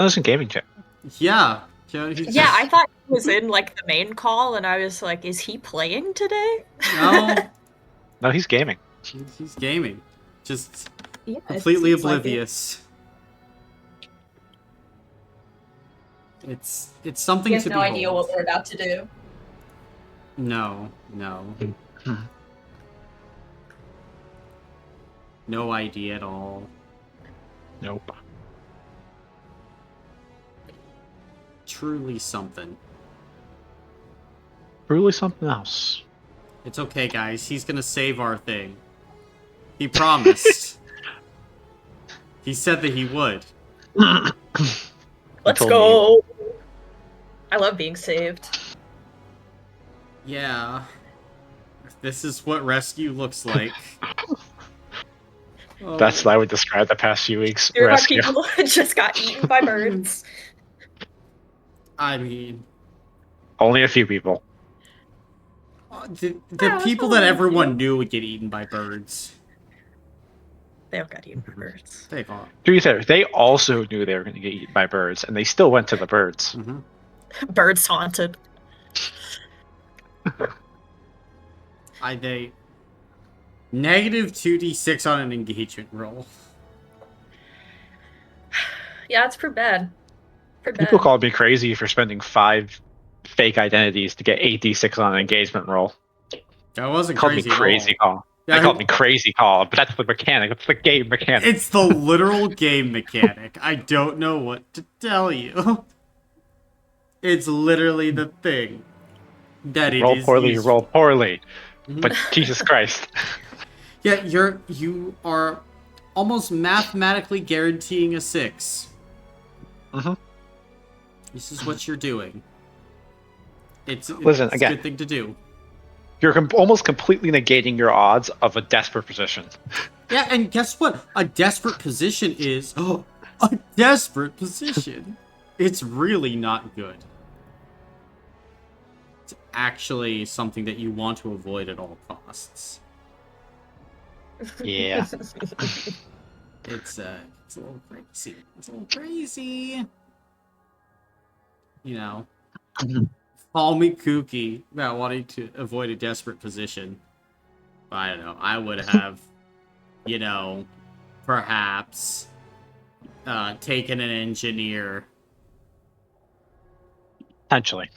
I was in gaming chat. Yeah. Yeah, I thought he was in like the main call, and I was like, "Is he playing today?" No. No, he's gaming. He's gaming. Just Yeah, completely oblivious. It's something He has to no behold. idea what we're about to do. No. No idea at all. Nope. Truly something. Truly something else. It's okay, guys. He's gonna save our thing. He promised. He said that he would. Let's go. I love being saved. Yeah. This is what rescue looks like. That's how I would describe the past few weeks. Your Rescue. people just got eaten by birds. I mean, Only a few people. the people that everyone knew would get eaten by birds. They all got eaten by birds. They thought. To be fair, they also knew they were going to get eaten by birds, and they still went to the birds. Birds haunted. They negative 2d6 on an engagement roll. Yeah, it's pretty bad. People called me crazy for spending 5 fake identities to get 8d6 on an engagement roll. That wasn't Called me crazy. crazy call. They called me crazy call, but that's the mechanic. It's the game mechanic. It's the literal game mechanic. I don't know what to tell you. It's literally the thing that it roll is. Poorly, useful. roll poorly. But Jesus Christ. Yeah, you are almost mathematically guaranteeing a 6. This is what you're doing. Listen, it's again, a good thing to do. You're almost completely negating your odds of a desperate position. Yeah, and guess what? A desperate position is a desperate position. It's really not good. It's actually something that you want to avoid at all costs. Yeah. It's a little crazy. It's a little crazy. You know. Call me kooky about wanting to avoid a desperate position. I don't know. I would have, perhaps taken an engineer. Potentially.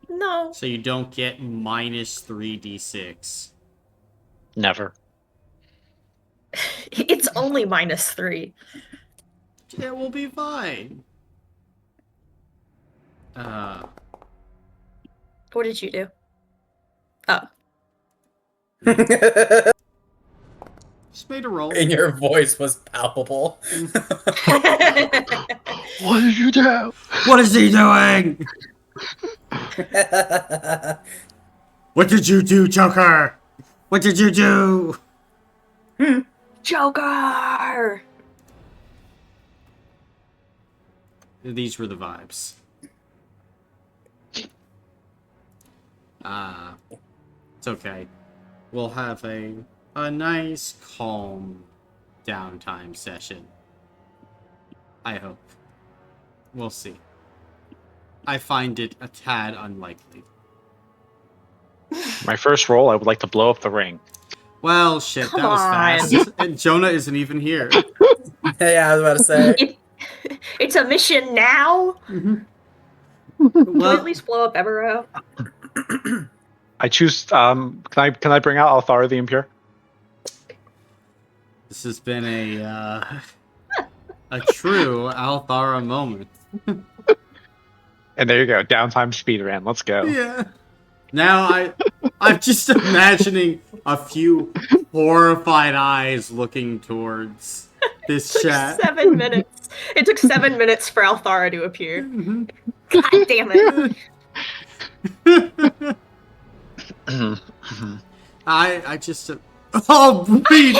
No. So you don't get minus 3d6. Never. It's only minus 3. It will be fine. What did you do? Oh. Just made a roll. And your voice was palpable. What did you do? What is he doing? What did you do, Joker? What did you do? Joker! These were the vibes. It's okay. We'll have a nice, calm downtime session. I hope. We'll see. I find it a tad unlikely. My first roll, I would like to blow up the ring. Well, shit, Come that was on. fast. And Jonah isn't even here. Yeah, I was about to say. It's a mission now? Can we at least blow up Evero? I choose. Can I bring out Althara the Impure? This has been a true Althara moment. And there you go, downtime speedrun. Let's go. Yeah. Now I'm just imagining a few horrified eyes looking towards this chat. 7 minutes. It took 7 minutes for Althara to appear. God damn it. I just oh bleed.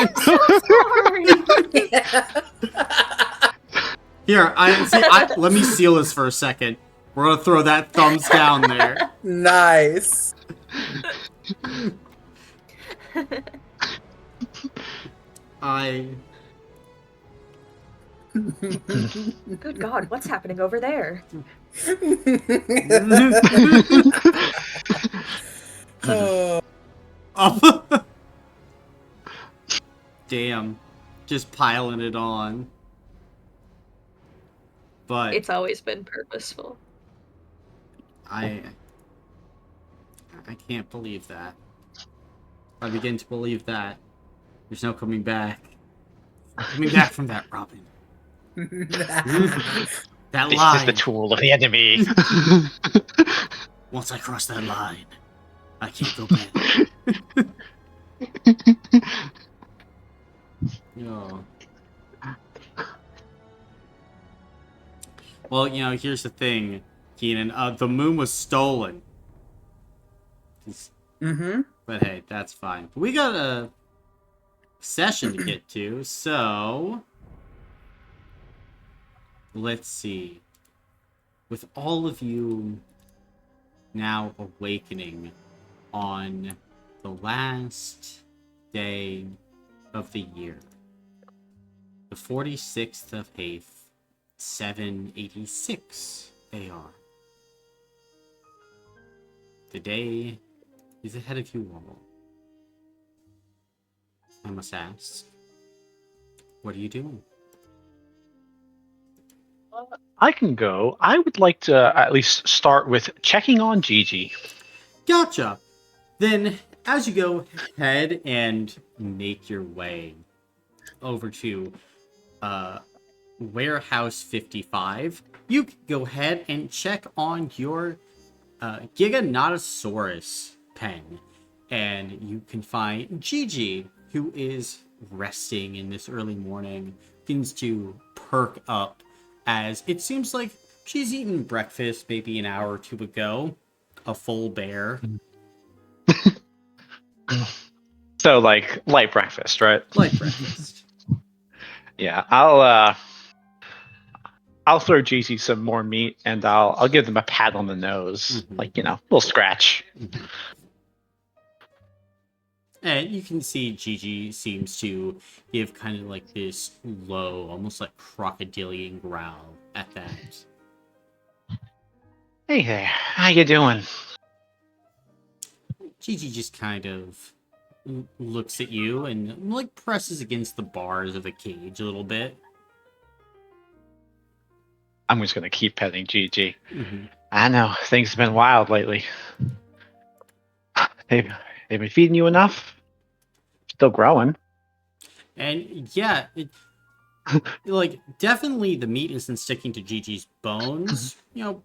Here, let me seal this for a second. We're gonna throw that thumbs down there. Nice. Good God, what's happening over there? Oh, Oh. Damn. Just piling it on. But It's always been purposeful. I can't believe that. I begin to believe that there's no coming back. Coming back from that, Robin. That This line. is the tool of the enemy. Once I cross that line, I can't go back. No. Well, here's the thing, Keenan. The moon was stolen. mm-hmm. But hey, that's fine. We got a session to get to, so let's see. With all of you now awakening on the last day of the year, the 46th of Hearth, 786 AR. The day is ahead of you all. I must ask, what are you doing? I can go. I would like to at least start with checking on Gigi. Gotcha! Then, as you go ahead and make your way over to Warehouse 55, you can go ahead and check on your Giganotosaurus pen. And you can find Gigi, who is resting in this early morning, begins to perk up as it seems like she's eaten breakfast maybe an hour or two ago. A full bear. So, like, light breakfast, right? Light breakfast. Yeah, I'll throw Gigi some more meat, and I'll give them a pat on the nose, Mhm. like, a little scratch. And you can see Gigi seems to give kind of like this low, almost like crocodilian growl at that. Hey there, how you doing? Gigi just kind of looks at you and like presses against the bars of the cage a little bit. I'm just gonna keep petting Gigi. Mm-hmm. I know things have been wild lately. They've been feeding you enough. Still growing. And yeah, like definitely the meat isn't sticking to Gigi's bones.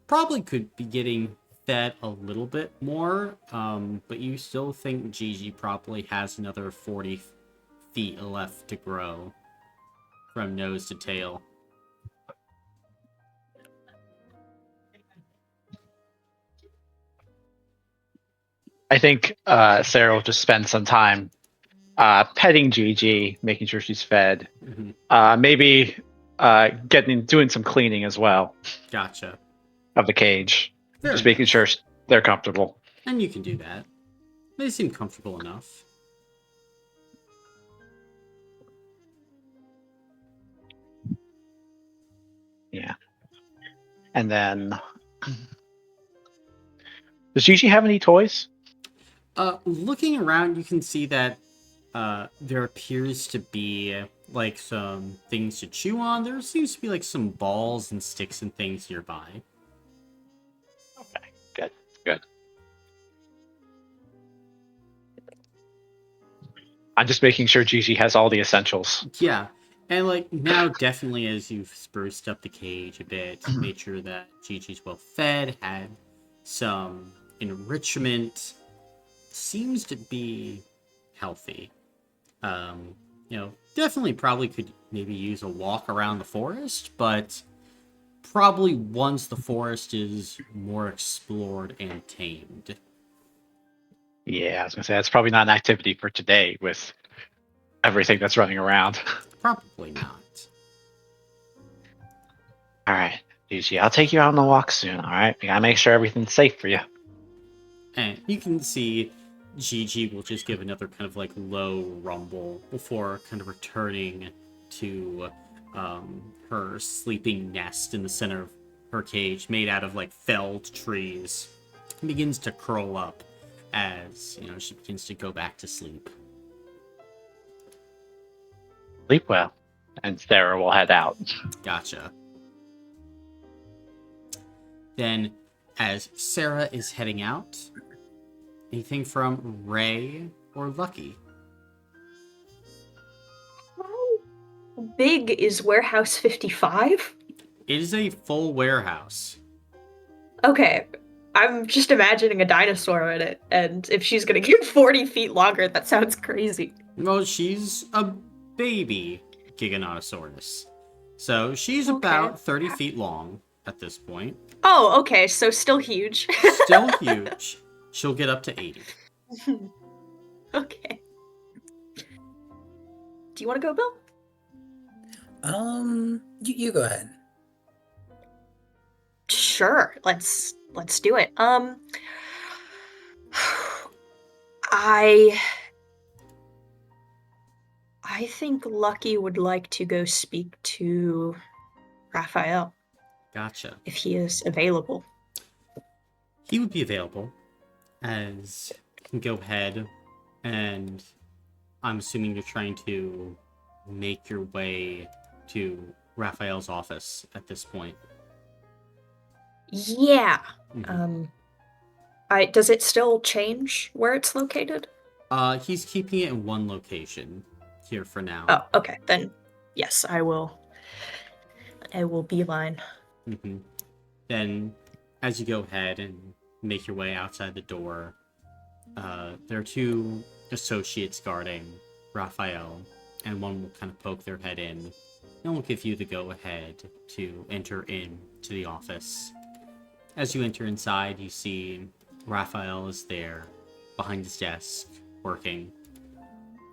Probably could be getting fed a little bit more. But you still think Gigi probably has another 40 feet left to grow from nose to tail. I think Sarah will just spend some time petting Gigi, making sure she's fed. Mm-hmm. Maybe doing some cleaning as well Gotcha. of the cage. Fair Just enough. making sure they're comfortable. And you can do that. They seem comfortable enough. Yeah. And then, does Gigi have any toys? Looking around, you can see that there appears to be like some things to chew on. There seems to be like some balls and sticks and things nearby. Okay, good. I'm just making sure Gigi has all the essentials. Yeah, and like now, definitely as you've spruced up the cage a bit, made sure that Gigi's well fed, had some enrichment, seems to be healthy. Definitely probably could maybe use a walk around the forest, but probably once the forest is more explored and tamed. Yeah, I was gonna say that's probably not an activity for today with everything that's running around. Probably not. All right, Gigi, I'll take you out on the walk soon. All right, we gotta make sure everything's safe for you. And you can see Gigi will just give another kind of like low rumble before kind of returning to her sleeping nest in the center of her cage, made out of like felled trees, begins to curl up as she begins to go back to sleep. Sleep well. And Sarah will head out. Gotcha. Then, as Sarah is heading out, anything from Ray or Lucky? How big is Warehouse 55? It is a full warehouse. Okay, I'm just imagining a dinosaur in it, and if she's gonna get 40 feet longer, that sounds crazy. Well, she's a baby Giganotosaurus. So she's Okay. about 30 feet long at this point. Oh, okay, so still huge. Still huge. She'll get up to 80. Okay. Do you want to go, Bill? You go ahead. Sure, let's do it. I think Lucky would like to go speak to Raphael Gotcha. if he is available. He would be available, as you can go ahead, and I'm assuming you're trying to make your way to Raphael's office at this point. Yeah. Mhm. Does it still change where it's located? He's keeping it in one location here for now. Oh, okay. Then yes, I will beeline. Mm-hmm. Then, as you go ahead and make your way outside the door, there are two associates guarding Raphael, and one will kind of poke their head in, and will give you the go-ahead to enter into the office. As you enter inside, you see Raphael is there, behind his desk, working,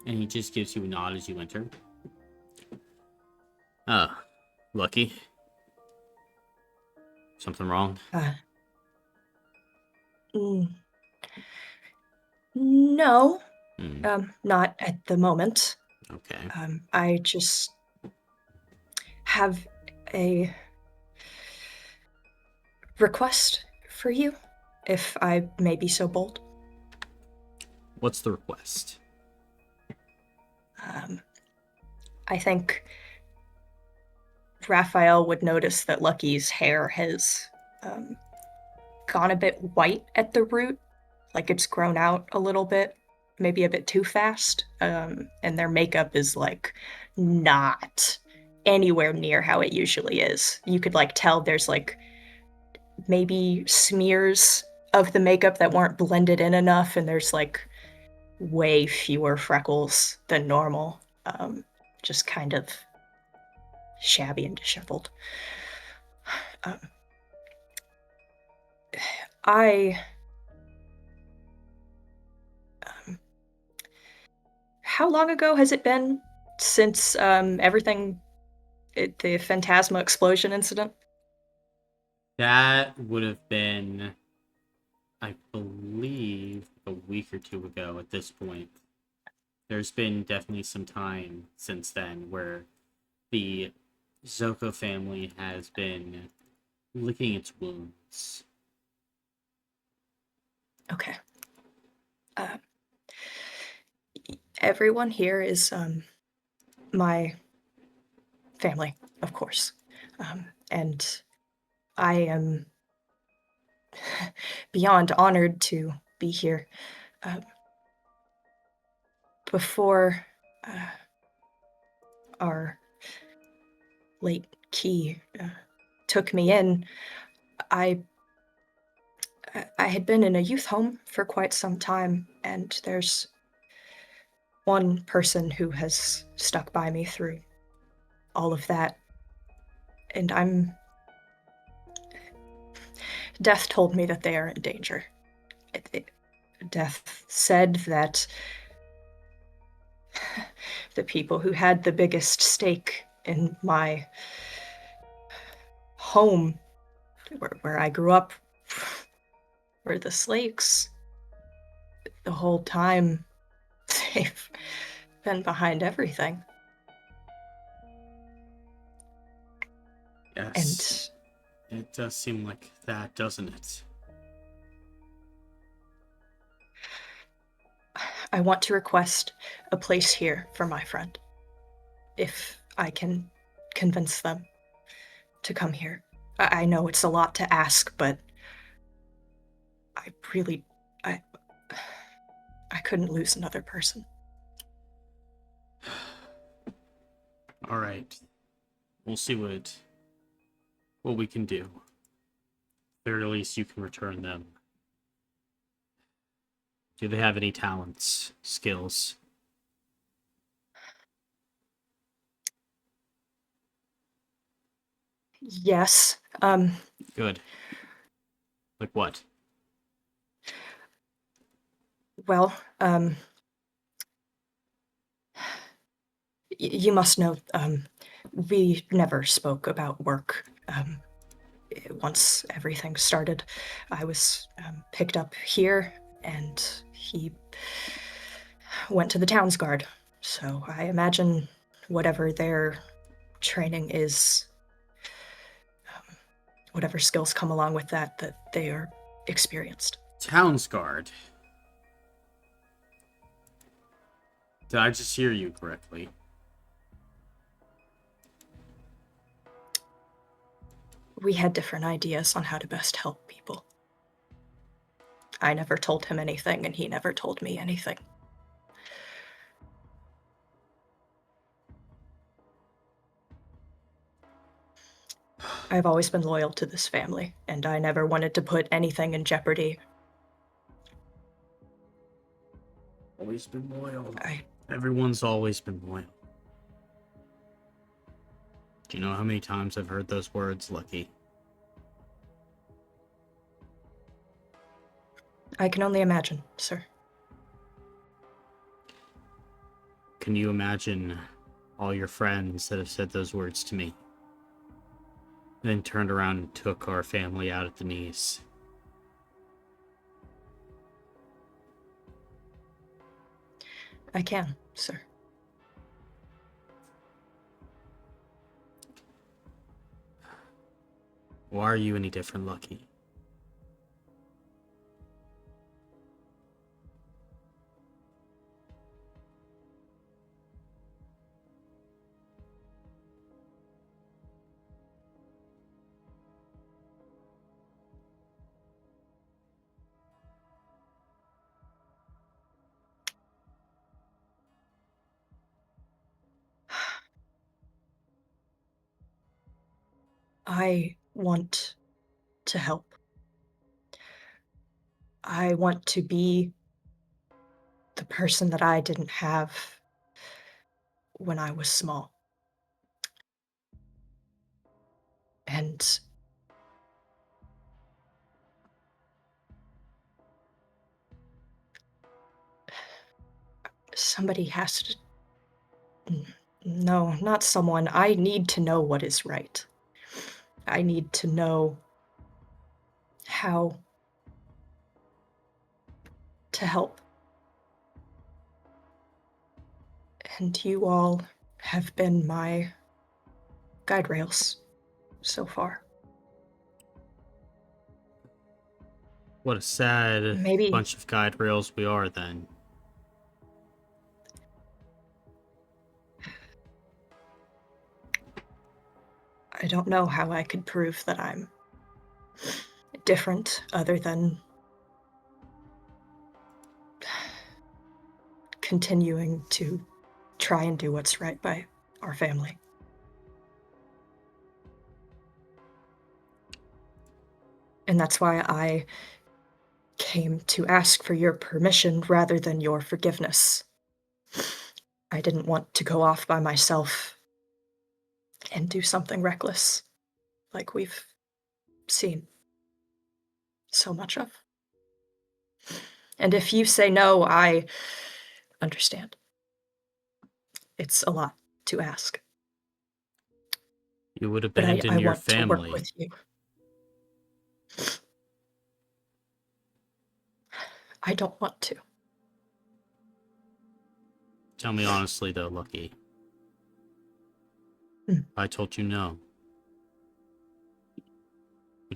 and he just gives you a nod as you enter. Lucky? Something wrong? No, Mm, not at the moment. okay. I just have a request for you, if I may be so bold. What's the request? I think Raphael would notice that Lucky's hair has gone a bit white at the root, like it's grown out a little bit, maybe a bit too fast, and their makeup is like not anywhere near how it usually is. You could like tell there's like maybe smears of the makeup that weren't blended in enough, and there's like way fewer freckles than normal. Just kind of shabby and disheveled. How long ago has it been since the Phantasma explosion incident? That would have been, I believe, a week or two ago at this point. There's been definitely some time since then where the Zocco family has been licking its wounds. Okay. Everyone here is my family, of course. And I am beyond honored to be here. Before our late Key took me in, I had been in a youth home for quite some time, and there's one person who has stuck by me through all of that. And Death told me that they are in danger. Death said that the people who had the biggest stake in my home, where I grew up, were the Slakes. The whole time, they've been behind everything. Yes. It does seem like that, doesn't it? I want to request a place here for my friend. If I can convince them to come here. I know it's a lot to ask, but I really, I couldn't lose another person. All right. We'll see what we can do. At the very least, you can return them. Do they have any talents, skills? Yes. Good. Like what? Well, you must know, we never spoke about work. Once everything started, I was picked up here, and he went to the town's guard. So I imagine whatever their training is, whatever skills come along with that they are experienced. Town's guard. Did I just hear you correctly? We had different ideas on how to best help people. I never told him anything, and he never told me anything. I've always been loyal to this family, and I never wanted to put anything in jeopardy. Always been loyal. I Everyone's always been loyal. Do you know how many times I've heard those words, Lucky? can only imagine, sir. Can you imagine all your friends that have said those words to me? And then turned around and took our family out at the knees. I can, sir. Why are you any different, Lucky? I want to help. I want to be the person that I didn't have when I was small. And somebody has to. No, not someone. I need to know what is right. I need to know how to help. And you all have been my guide rails so far. What a sad Maybe bunch of guide rails we are, then. I don't know how I could prove that I'm different other than continuing to try and do what's right by our family. And that's why I came to ask for your permission rather than your forgiveness. I didn't want to go off by myself and do something reckless like we've seen so much of. And if you say no, I understand. It's a lot to ask, You would but abandon I your want to work family. with you. I don't want to. Tell me honestly, though, Lucky. Hmm. I told you no.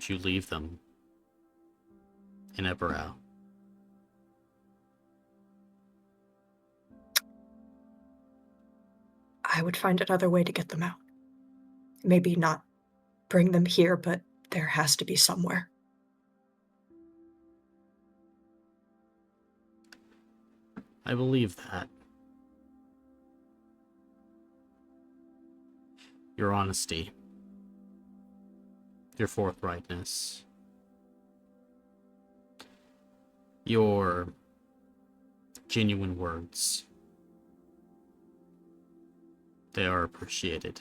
would you leave them in Eberau? I would find another way to get them out. Maybe not bring them here, but there has to be somewhere. I believe that. Your honesty, your forthrightness, your genuine words, they are appreciated.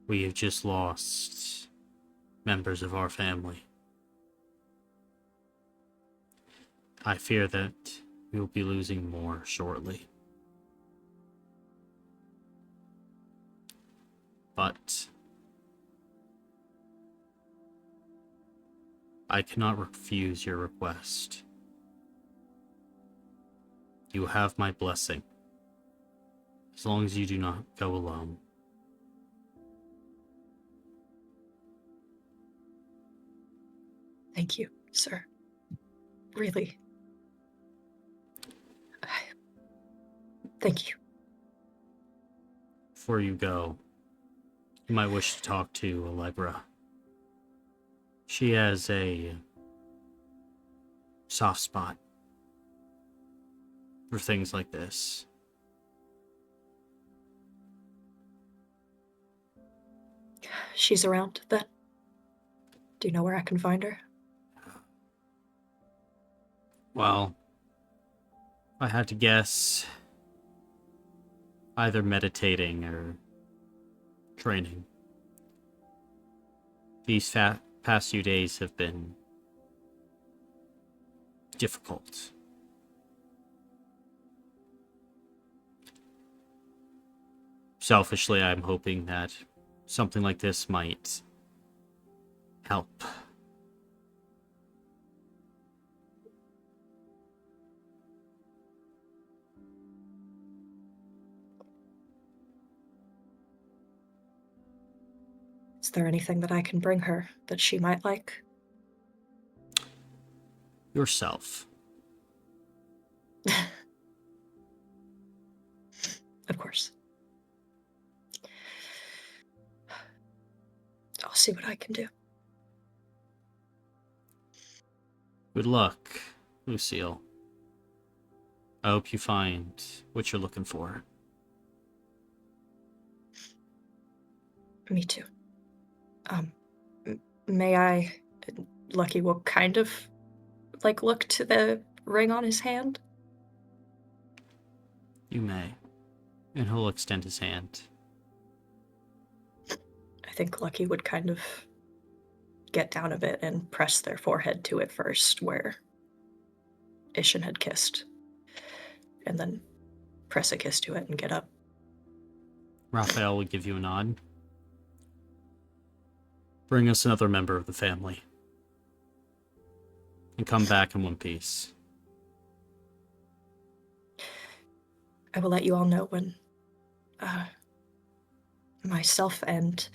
We have just lost members of our family. I fear that we will be losing more shortly. But I cannot refuse your request. You have my blessing, as long as you do not go alone. Thank you, sir. Really. Thank you. Before you go, you might wish to talk to Allegra. She has a soft spot for things like this. She's around, then? Do you know where I can find her? Well, if I had to guess, either meditating or training. These past few days have been difficult. Selfishly, I'm hoping that something like this might help. Is there anything that I can bring her that she might like? Yourself. Of course. I'll see what I can do. Good luck, Lucille. I hope you find what you're looking for. Me too. May I... Lucky will kind of, look to the ring on his hand. You may. And he'll extend his hand. I think Lucky would kind of get down a bit and press their forehead to it first, where Ishin had kissed. And then press a kiss to it and get up. Raphael would give you a nod. Bring us another member of the family. And come back in one piece. I will let you all know when myself and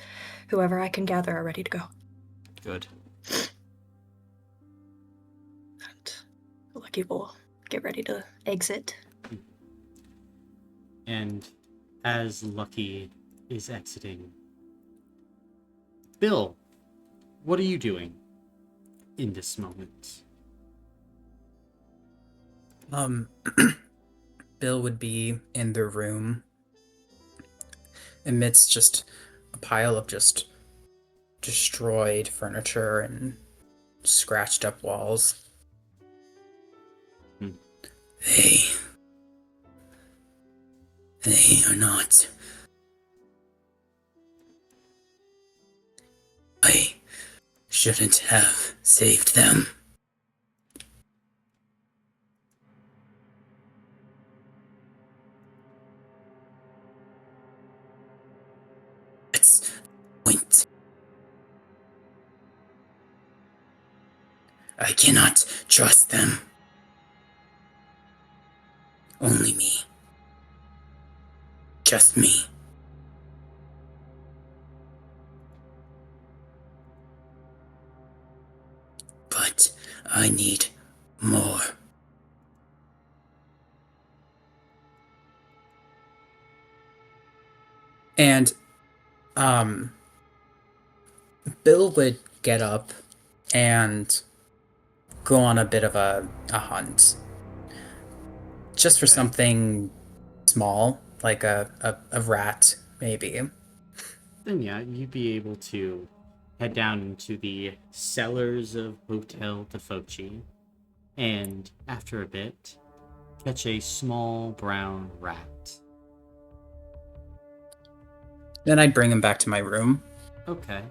whoever I can gather are ready to go. Good. And Lucky will get ready to exit. And as Lucky is exiting, Bill, what are you doing in this moment? Bill would be in the room amidst just a pile of just destroyed furniture and scratched up walls. They are not. I shouldn't have saved them. That's the point. I cannot trust them. Only me. Just me. I need more. And Bill would get up and go on a bit of a hunt. Just for Okay. something small, like a rat, maybe. Then yeah, you'd be able to head down into the cellars of Hotel de Foci, and after a bit, catch a small brown rat. Then I'd bring him back to my room. Okay.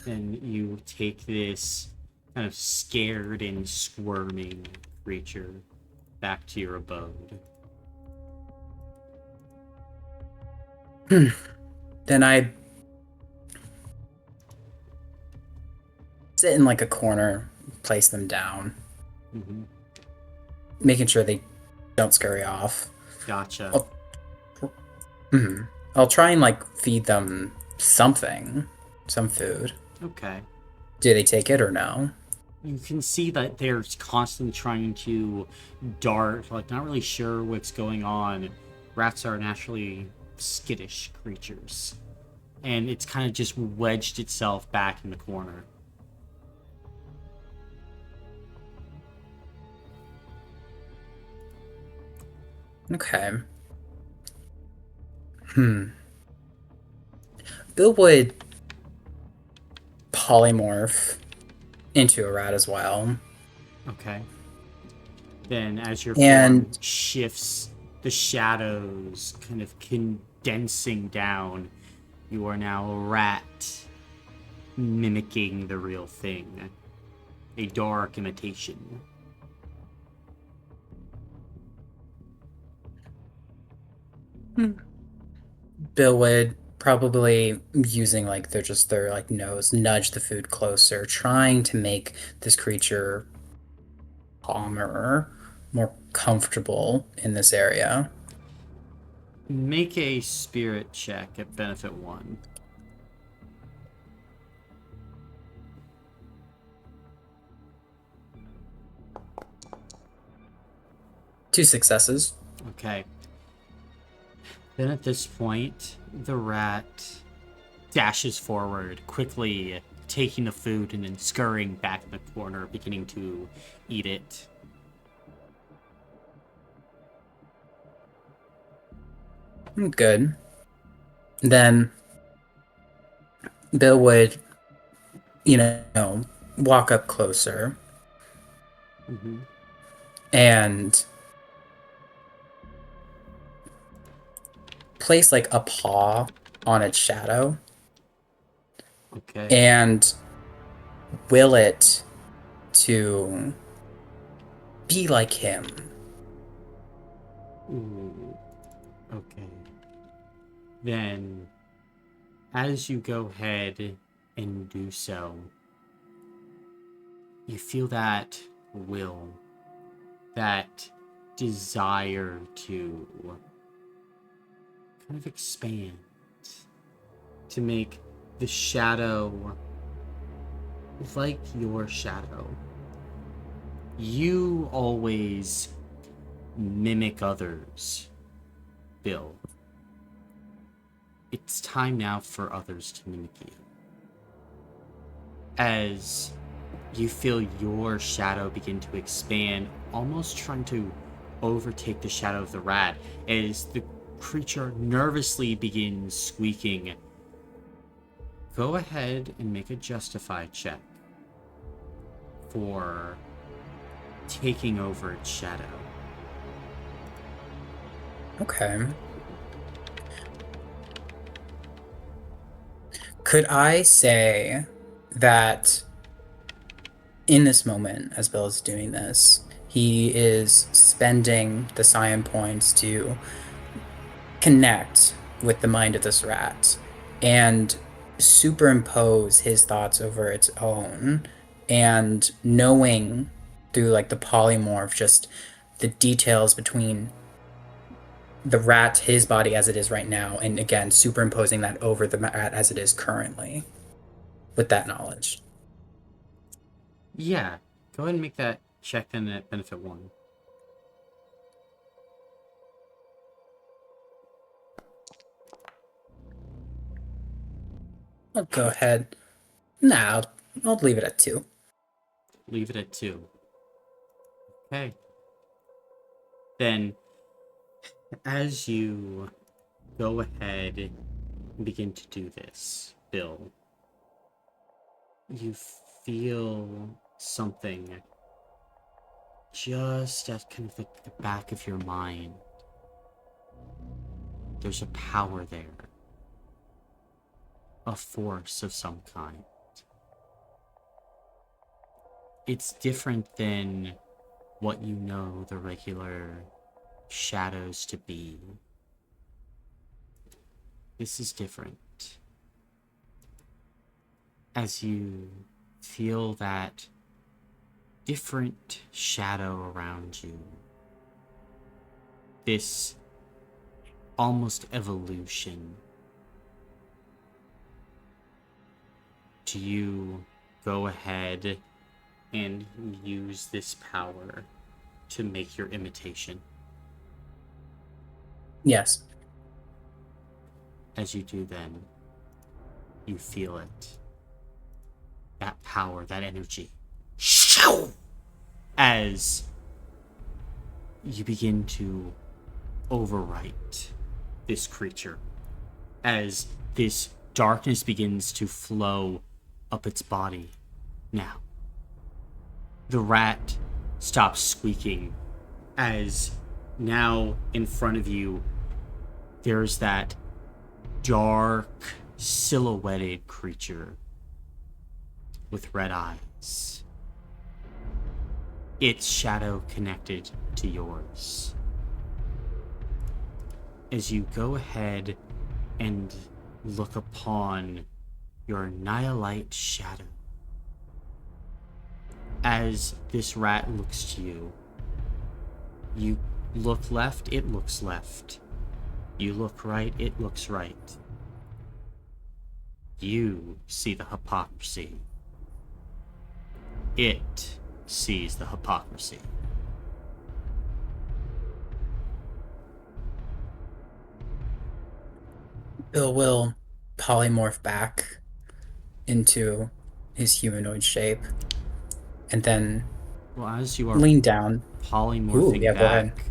Then you take this kind of scared and squirming creature back to your abode. Then I sit in like a corner, place them down, Mm-hmm. making sure they don't scurry off. Gotcha. Oh. I'll try and like feed them something, some food. Okay. Do they take it or no? You can see that they're constantly trying to dart, like not really sure what's going on. Rats are naturally skittish creatures. And it's kind of just wedged itself back in the corner. Okay. Bill would polymorph into a rat as well. Okay. Then as your And- form shifts, the shadows kind of condensing down, you are now a rat mimicking the real thing. A dark imitation. Bill would probably using like their like nose nudge the food closer, trying to make this creature calmer, more comfortable in this area. Make a spirit check at benefit 1. Two successes. Okay. Then at this point, the rat dashes forward, quickly taking the food and then scurrying back in the corner, beginning to eat it. Good. Then Bill would, walk up closer Mm-hmm. and place like a paw on its shadow Okay. and will it to be like him. Ooh. Okay. Then, as you go ahead and do so, you feel that will, that desire to kind of expand, to make the shadow like your shadow. You always mimic others, Bill. It's time now for others to mimic you. As you feel your shadow begin to expand, almost trying to overtake the shadow of the rat, as the creature nervously begins squeaking. Go ahead and make a justify check for taking over its shadow. Okay. Could I say that in this moment, as Bill is doing this, he is spending the Scion points to connect with the mind of this rat and superimpose his thoughts over its own, and knowing through like the polymorph just the details between the rat, his body as it is right now, and again superimposing that over the rat as it is currently with that knowledge. Yeah, go ahead and make that check then at benefit 1. I'll go ahead. Nah, I'll leave it at 2. Leave it at 2. Okay. Then, as you go ahead and begin to do this, Bill, you feel something just at kind of the back of your mind. There's a power there. A force of some kind. It's different than what you know the regular shadows to be. This is different. As you feel that different shadow around you, this almost evolution, do you go ahead and use this power to make your imitation? Yes. As you do then, you feel it. That power, that energy. As you begin to overwrite this creature. As this darkness begins to flow up its body. Now, the rat stops squeaking as now in front of you there's that dark, silhouetted creature with red eyes. Its shadow connected to yours. As you go ahead and look upon your Nihilite shadow, as this rat looks to you, you look left, it looks left. You look right, it looks right. You see the hypocrisy. It sees the hypocrisy. Bill will polymorph back into his humanoid shape and then Well, as you are lean down. polymorphing Ooh, yeah, go ahead. back,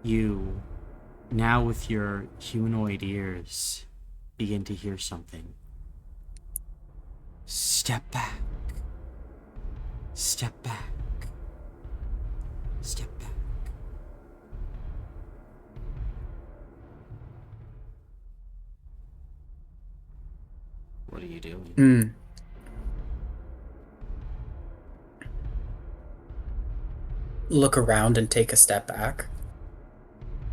you, now with your humanoid ears, begin to hear something. Step back. Step back. Step back. What are you doing? Look around and take a step back.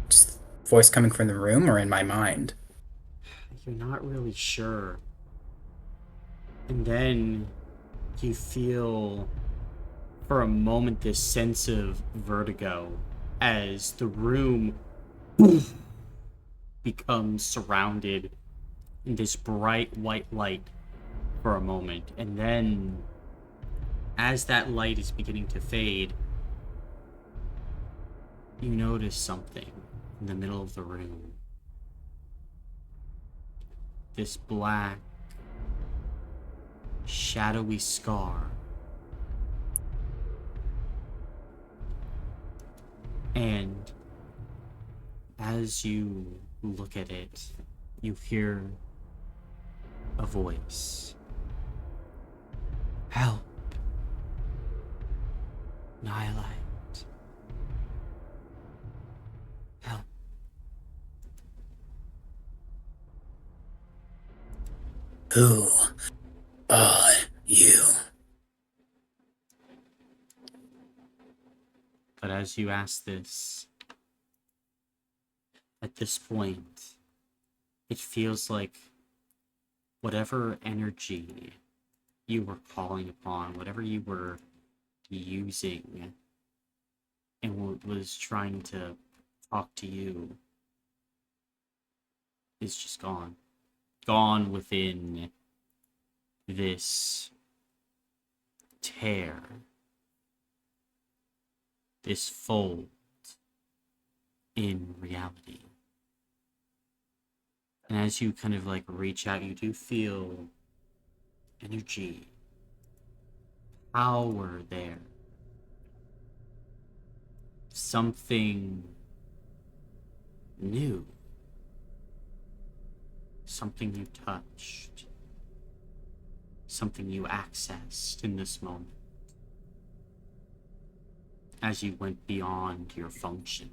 Just voice coming from the room or in my mind? You're not really sure. And then you feel, for a moment, this sense of vertigo as the room becomes surrounded in this bright white light for a moment. And then, as that light is beginning to fade, you notice something in the middle of the room. This black, shadowy scar. And as you look at it, you hear a voice. Help. Nihilite. Help. Who are you? But as you ask this, at this point, it feels like whatever energy you were calling upon, whatever you were using, and was trying to talk to you, is just gone. Gone within this tear, this fold in reality. And as you kind of like reach out, you do feel energy, power there. Something new. Something you touched. Something you accessed in this moment. As you went beyond your function.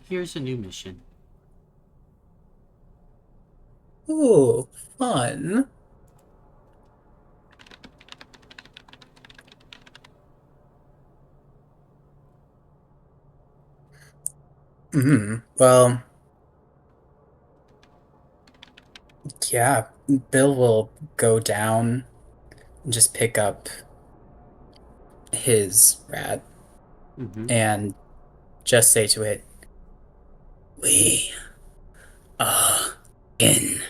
Here's a new mission. Ooh, fun. Well, yeah, Bill will go down and just pick up his rat Mm-hmm. and just say to it, "We are in."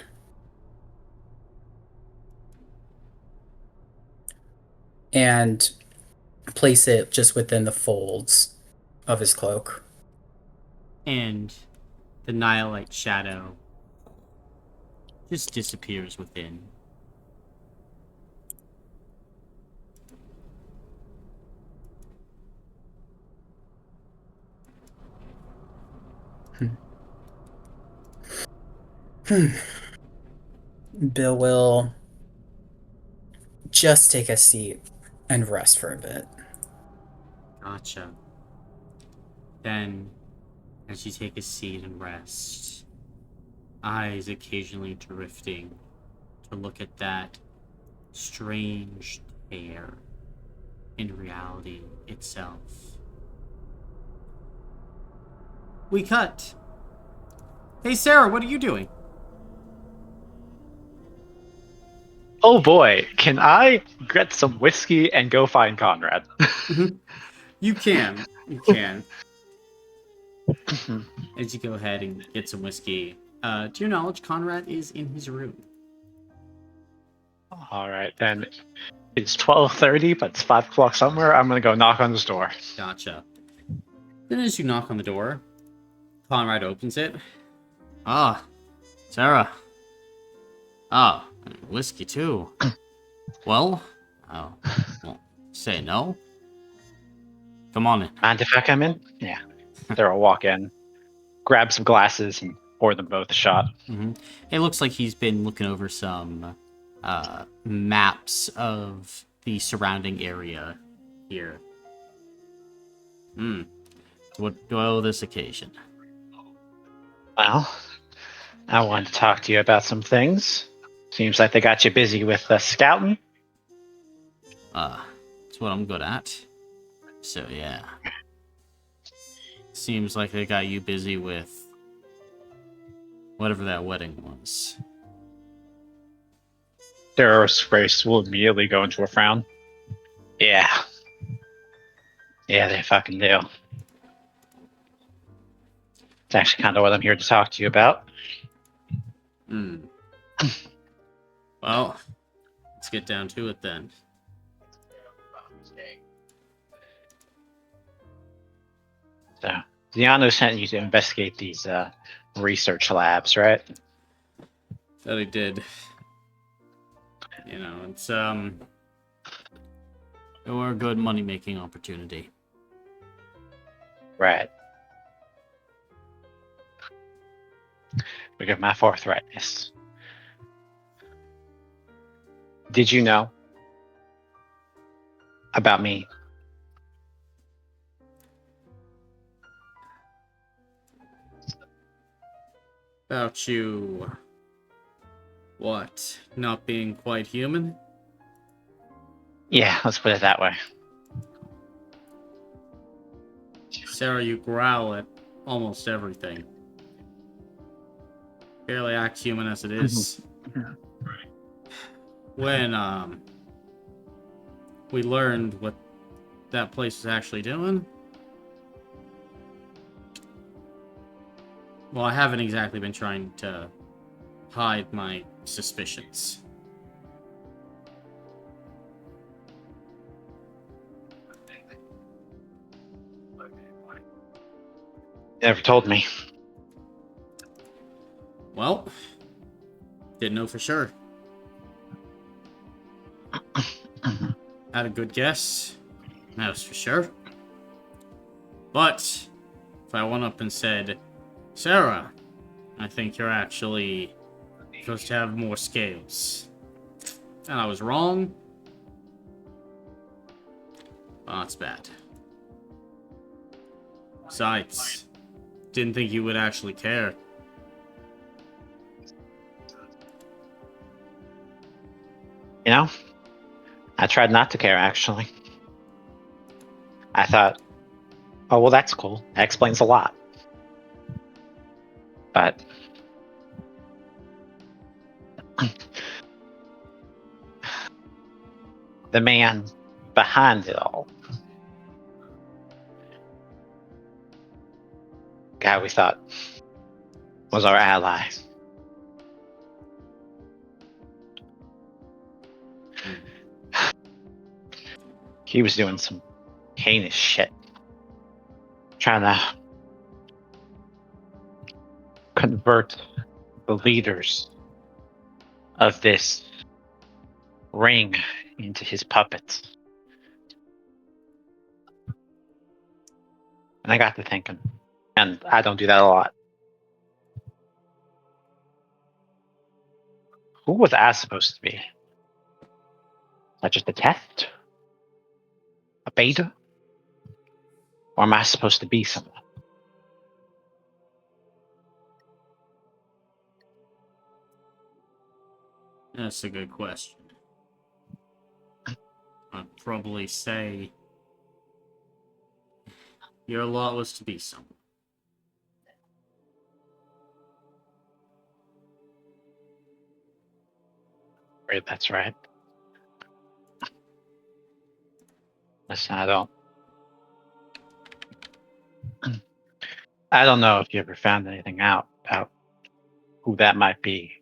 And place it just within the folds of his cloak. And the Nihilite shadow just disappears within. Bill will just take a seat and rest for a bit. Gotcha. Then, as you take a seat and rest, eyes occasionally drifting to look at that strange tear in reality itself. We cut. Hey Sarah, what are you doing? Oh boy, can I get some whiskey and go find Conrad? You can. You can. As you go ahead and get some whiskey. To your knowledge, Conrad is in his room. All right, then it's 12:30, but it's 5 o'clock somewhere. I'm gonna go knock on his door. Gotcha. Then as you knock on the door, Conrad opens it. Ah, Sarah. Ah, whiskey too. Well, oh, won't say no. Come on in. Mind if I come in? Yeah. There, I'll walk in, grab some glasses, and pour them both a shot. Mm-hmm. It looks like he's been looking over some maps of the surrounding area here. What do I owe this occasion? Well, I wanted to talk to you about some things. Seems like they got you busy with scouting. That's what I'm good at. So yeah. Seems like they got you busy with whatever that wedding was. Darrow's face will immediately go into a frown. Yeah. Yeah, they fucking do. It's actually kind of what I'm here to talk to you about. Well, let's get down to it then. So, Ziano sent you to investigate these research labs, right? That he did. You know, it's it were a good money-making opportunity. Right. Forgive my forthrightness. Did you know about me? About you... What? Not being quite human? Yeah, let's put it that way. Sarah, you growl at almost everything. Barely act human as it is. When, we learned what that place was actually doing, Well, I haven't exactly been trying to hide my suspicions. You never told me. Well, didn't know for sure. Had a good guess. That was for sure. But if I went up and said, Sarah, I think you're actually supposed to have more scales, and I was wrong, well, that's bad. Besides, didn't think you would actually care. You know, I tried not to care, actually. I thought, oh, well, that's cool. That explains a lot. But the man behind it all, guy we thought was our ally, he was doing some heinous shit. Trying to convert the leaders of this ring into his puppets. And I got to thinking, and I don't do that a lot. Who was I supposed to be? Is that just a test? A beta? Or am I supposed to be someone? That's a good question. I'd probably say your lot was to be someone. Right, that's right. Listen, I don't know if you ever found anything out about who that might be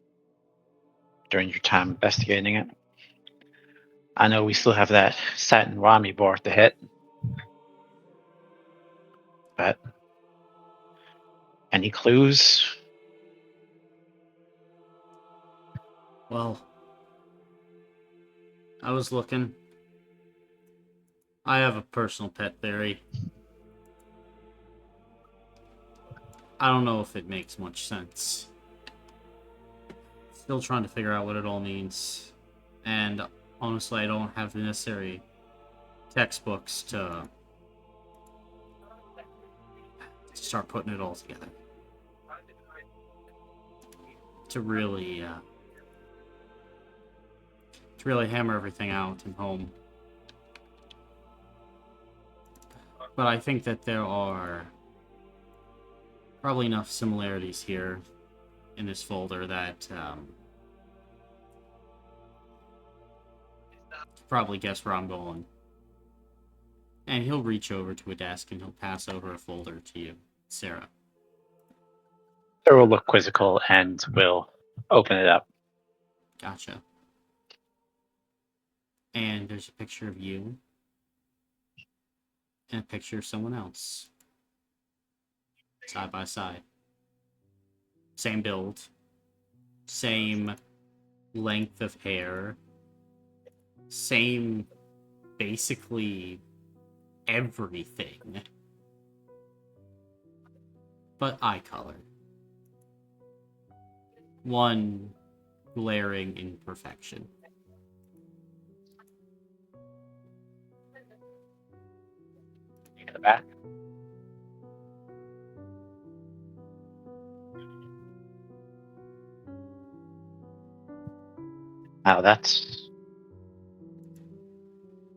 during your time investigating it. I know we still have that Satin Rami board to hit. But any clues? Well, I was looking. I have a personal pet theory. I don't know if it makes much sense. Still trying to figure out what it all means. And honestly, I don't have the necessary textbooks to start putting it all together. To really hammer everything out and home. But I think that there are probably enough similarities here in this folder that probably guess where I'm going. And he'll reach over to a desk and he'll pass over a folder to you, Sarah. Or will look quizzical and will open it up. Gotcha. And there's a picture of you and a picture of someone else. Side by side. Same build. Same length of hair. Same, basically, everything. But eye color. One glaring imperfection. To the back. Now that's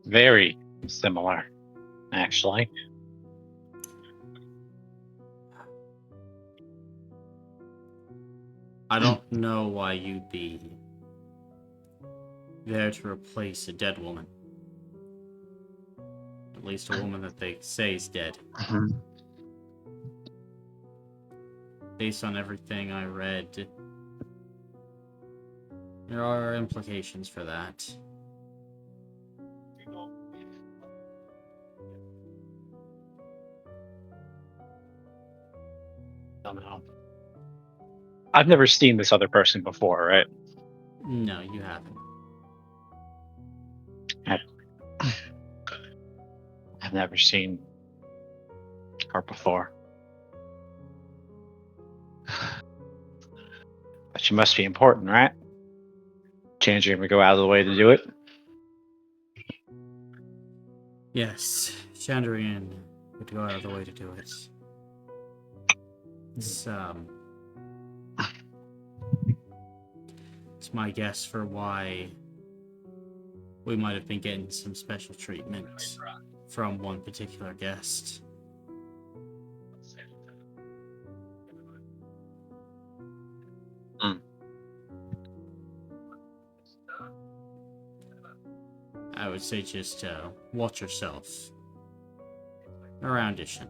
very similar, actually. I don't know why you'd be there to replace a dead woman. At least a woman that they say is dead. Mm-hmm. based on everything I read, there are implications for that. I don't know. I've never seen this other person before, right? No, you haven't. I've never seen her before. But she must be important, right? Changing would go out of the way to do it. Yes, Chandrian would go out of the way to do it. It's my guess for why we might have been getting some special treatment from one particular guest. Mm. I would say just watch yourself around Ishin.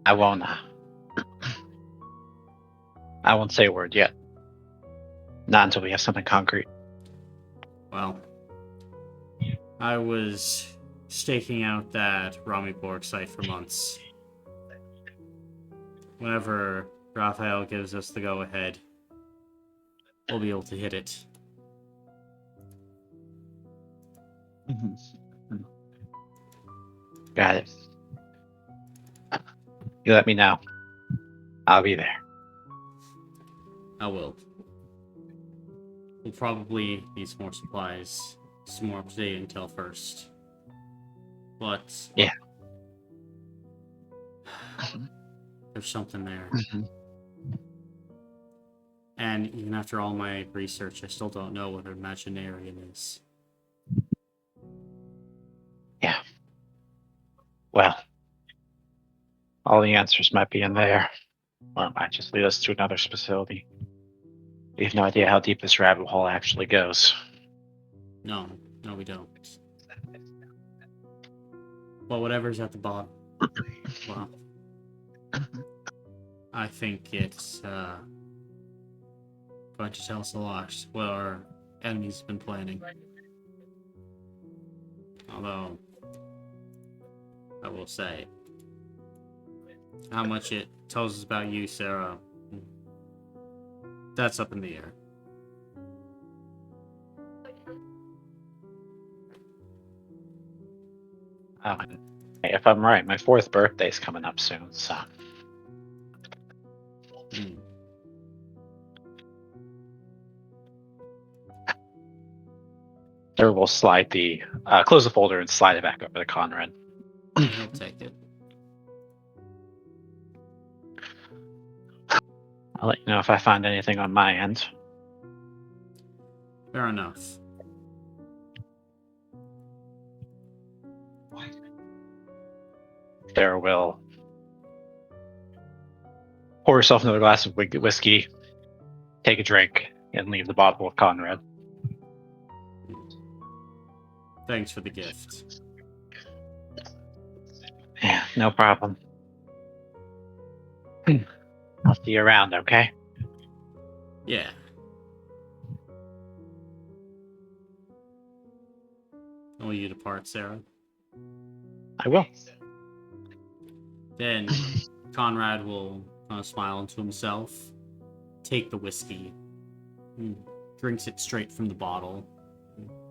I won't say a word yet. Not until we have something concrete. Well, I was staking out that Ramiborg site for months. Whenever Raphael gives us the go-ahead, we'll be able to hit it. Got it. You let me know. I'll be there. I will. We'll probably need some more supplies, some more up-to-date intel first. But yeah, there's something there. And even after all my research, I still don't know what an Imaginarium is. Yeah. Well, all the answers might be in there. Or it might just lead us to another facility. We have no idea how deep this rabbit hole actually goes. No, we don't. But whatever's at the bottom, well, I think it's going to tell us a lot what our enemies have been planning. Although, I will say, how much it tells us about you, Sarah, that's up in the air. If I'm right, my 4th birthday's coming up soon, so. Or we'll slide close the folder and slide it back over to Conrad. He'll take it. I'll let you know if I find anything on my end. Fair enough. Sarah will pour herself another glass of whiskey, take a drink, and leave the bottle with Conrad. Thanks for the gift. Yeah, no problem. I'll see you around, okay? Yeah. Will you depart, Sarah? I will. Then Conrad will kind of smile into himself, take the whiskey, drinks it straight from the bottle,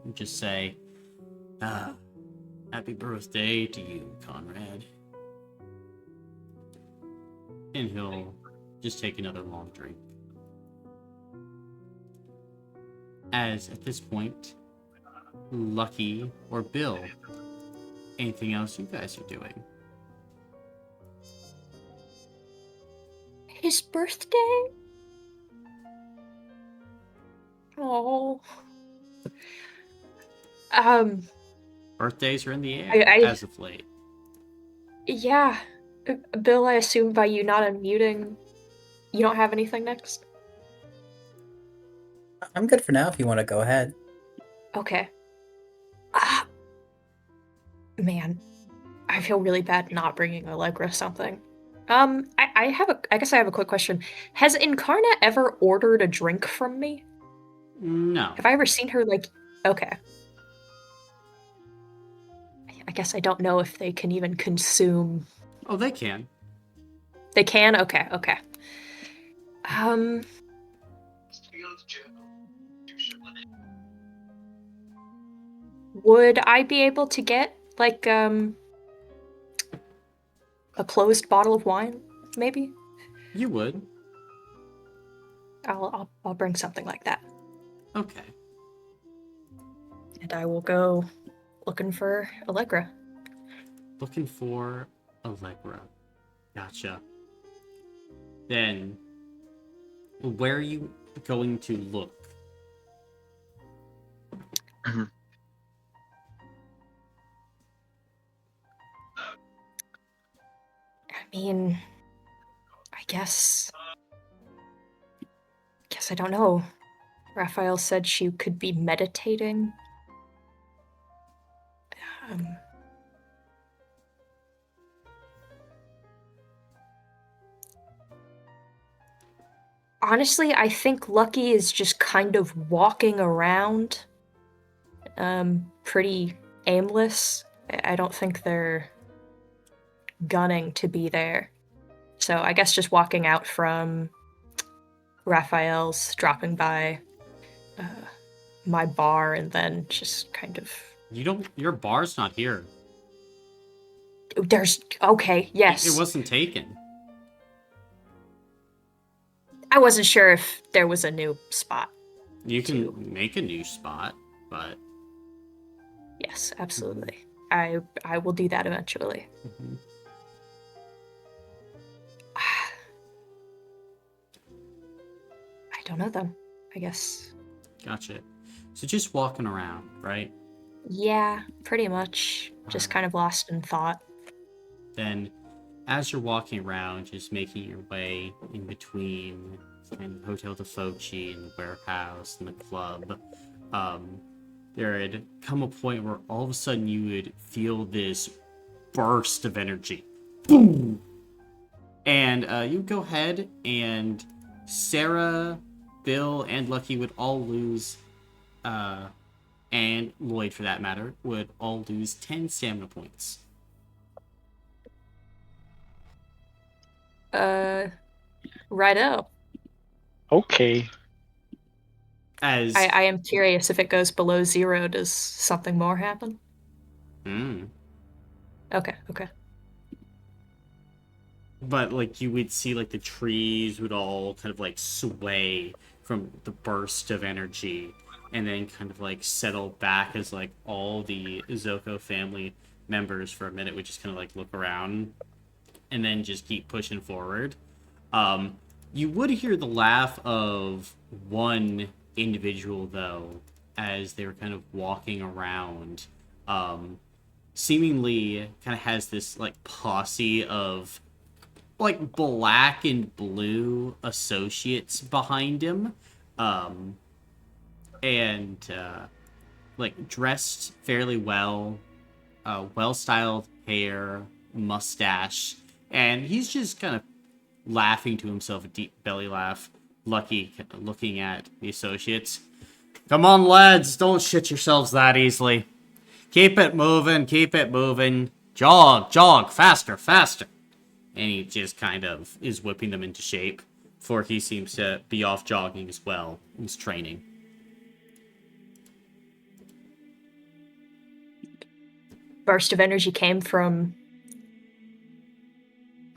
and just say, happy birthday to you, Conrad. And he'll just take another long drink. As at this point, Lucky or Bill, anything else you guys are doing? His birthday? Oh. Birthdays are in the air as of late. Yeah. Bill, I assume by you not unmuting, you don't have anything next? I'm good for now if you want to go ahead. Okay. Man. I feel really bad not bringing Allegra something. I guess I have a quick question. Has Incarna ever ordered a drink from me? No. Have I ever seen her, like... Okay. I guess I don't know if they can even consume... Oh, they can. They can? Okay, okay. Would I be able to get, like, a closed bottle of wine, maybe? You would. I'll bring something like that. Okay. And I will go looking for Allegra. Looking for Allegra. Gotcha. Then, where are you going to look? I mean, I guess I don't know. Raphael said she could be meditating. Honestly, I think Lucky is just kind of walking around, pretty aimless. I don't think they're gunning to be there. So I guess just walking out from Raphael's, dropping by my bar, and then just kind of... Your bar's not here. There's... Okay, yes. It wasn't taken. I wasn't sure if there was a new spot. You can make a new spot, but... Yes, absolutely. I will do that eventually. Mm-hmm. I don't know them, I guess. Gotcha. So just walking around, right? Yeah, pretty much. Just kind of lost in thought. Then, as you're walking around, just making your way in between and Hotel de Foci and the warehouse and the club, there had come a point where all of a sudden you would feel this burst of energy. Boom! And you go ahead, and Sarah, Bill, and Lucky would all lose, and Lloyd for that matter, would all lose 10 stamina points. Righto. Okay. As I am curious, if it goes below 0, does something more happen? Okay, okay. But like you would see, like the trees would all kind of like sway from the burst of energy, and then kind of like settle back as like all the Zocco family members for a minute would just kind of like look around, and then just keep pushing forward. You would hear the laugh of one individual though, as they were kind of walking around. Seemingly kind of has this like posse of like black and blue associates behind him, and like dressed fairly well, well-styled hair, mustache, and he's just kind of laughing to himself, a deep belly laugh. Lucky looking at the associates. Come on, lads, don't shit yourselves that easily. Keep it moving, keep it moving. Jog, faster, faster. And he just kind of is whipping them into shape. Forky seems to be off jogging as well. He's training. Burst of energy came from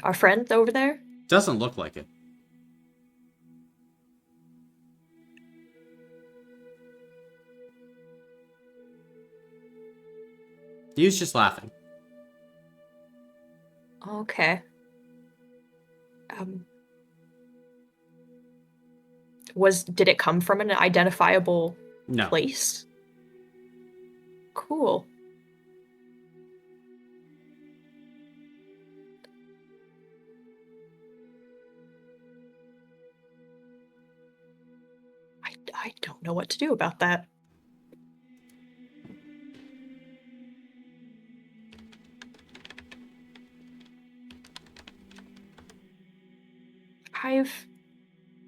our friend over there? Doesn't look like it. He was just laughing. Okay. Did it come from an identifiable No. place? Cool. I don't know what to do about that.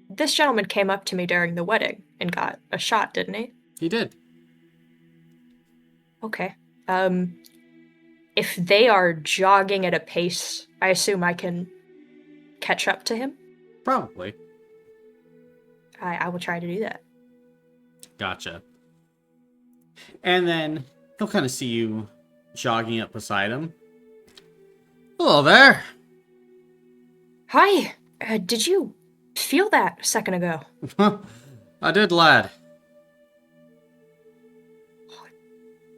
This gentleman came up to me during the wedding and got a shot, didn't he? He did. Okay. If they are jogging at a pace, I assume I can catch up to him? Probably. I will try to do that. Gotcha. And then he'll kind of see you jogging up beside him. Hello there. Hi! Did you feel that a second ago? I did, lad.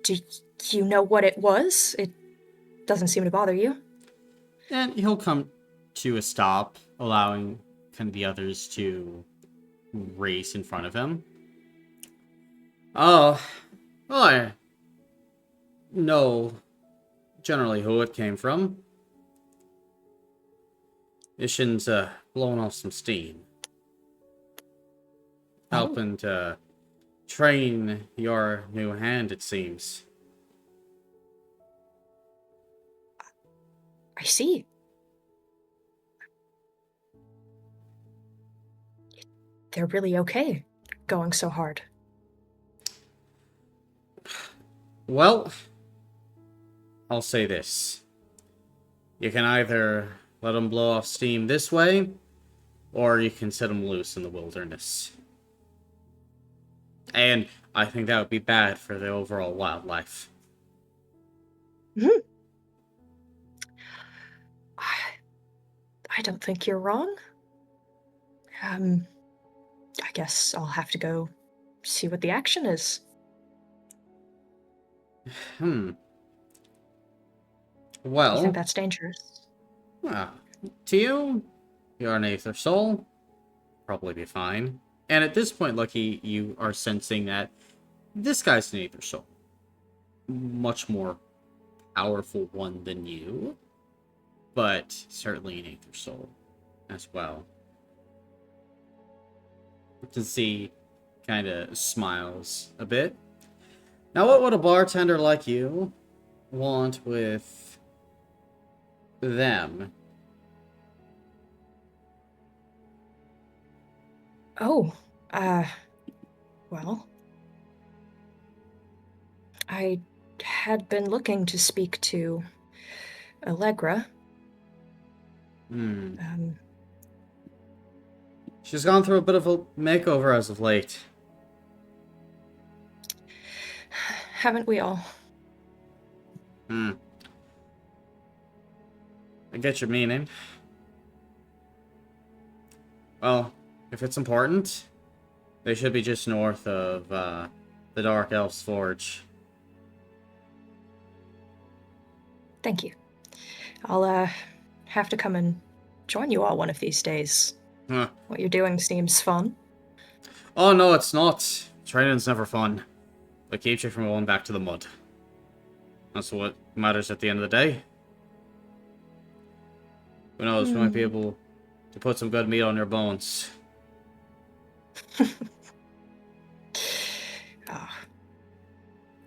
Do you know what it was? It doesn't seem to bother you. And he'll come to a stop, allowing kind of the others to race in front of him. Oh, well, I know generally who it came from. Ishin's blowing off some steam. Helping to train your new hand, it seems. I see. They're really okay going so hard. Well, I'll say this. You can either let them blow off steam this way, or you can set them loose in the wilderness. And I think that would be bad for the overall wildlife. Mm-hmm. I don't think you're wrong. I guess I'll have to go see what the action is. Well, You think that's dangerous? to you, you're an Aether Soul. Probably be fine. And at this point, Lucky, you are sensing that this guy's an Aether Soul. Much more powerful one than you, but certainly an Aether Soul as well. You can see kind of smiles a bit. Now, what would a bartender like you want with them? Oh, well, I had been looking to speak to Allegra. She's gone through a bit of a makeover as of late. Haven't we all? I get your meaning. Well, if it's important, they should be just north of the Dark Elf's Forge. Thank you. I'll have to come and join you all one of these days. Huh. What you're doing seems fun. Oh no, it's not. Training's never fun. It keeps you from going back to the mud. That's what matters at the end of the day. Who knows, we might be able to put some good meat on your bones.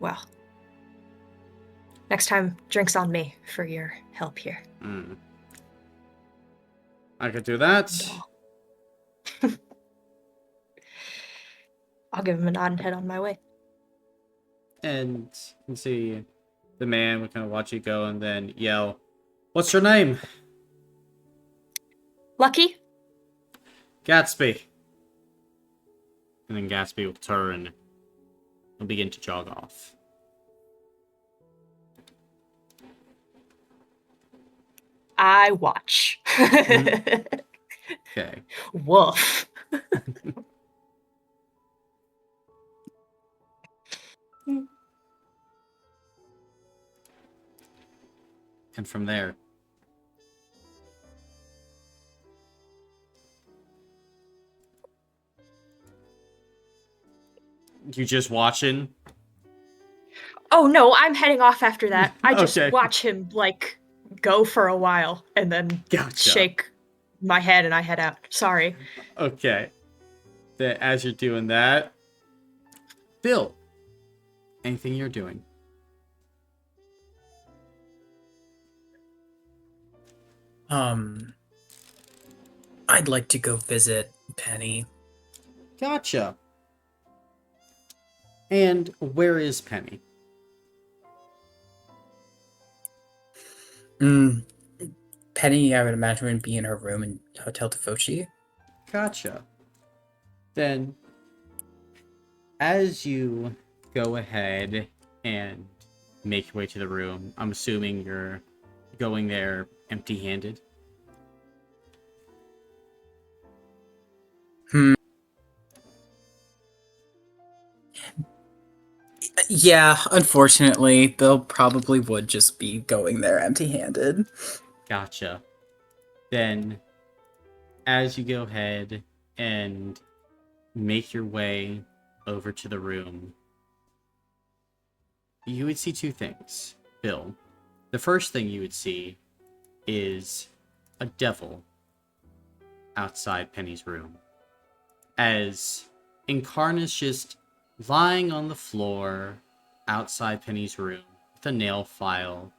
Well, next time, drinks on me for your help here. I could do that. I'll give him a nod and head on my way. And you can see the man would kind of watch you go and then yell, "What's your name?" Lucky? Gatsby. And then Gatsby will turn and begin to jog off. I watch. Okay. Woof. And from there, you just watching? Oh no, I'm heading off after that. I just Okay. watch him, like, go for a while and then Gotcha. shake my head and I head out. Sorry. Okay. Then as you're doing that, Bill, anything you're doing? I'd like to go visit Penny. Gotcha. And where is Penny? Penny, I would imagine, would be in her room in Hotel Tifochi. Gotcha. Then, as you go ahead and make your way to the room, I'm assuming you're going there empty-handed. Yeah, unfortunately, Bill probably would just be going there empty-handed. Gotcha. Then, as you go ahead and make your way over to the room, you would see two things, Bill. The first thing you would see is a devil outside Penny's room, as Incarna's just lying on the floor outside Penny's room with a nail file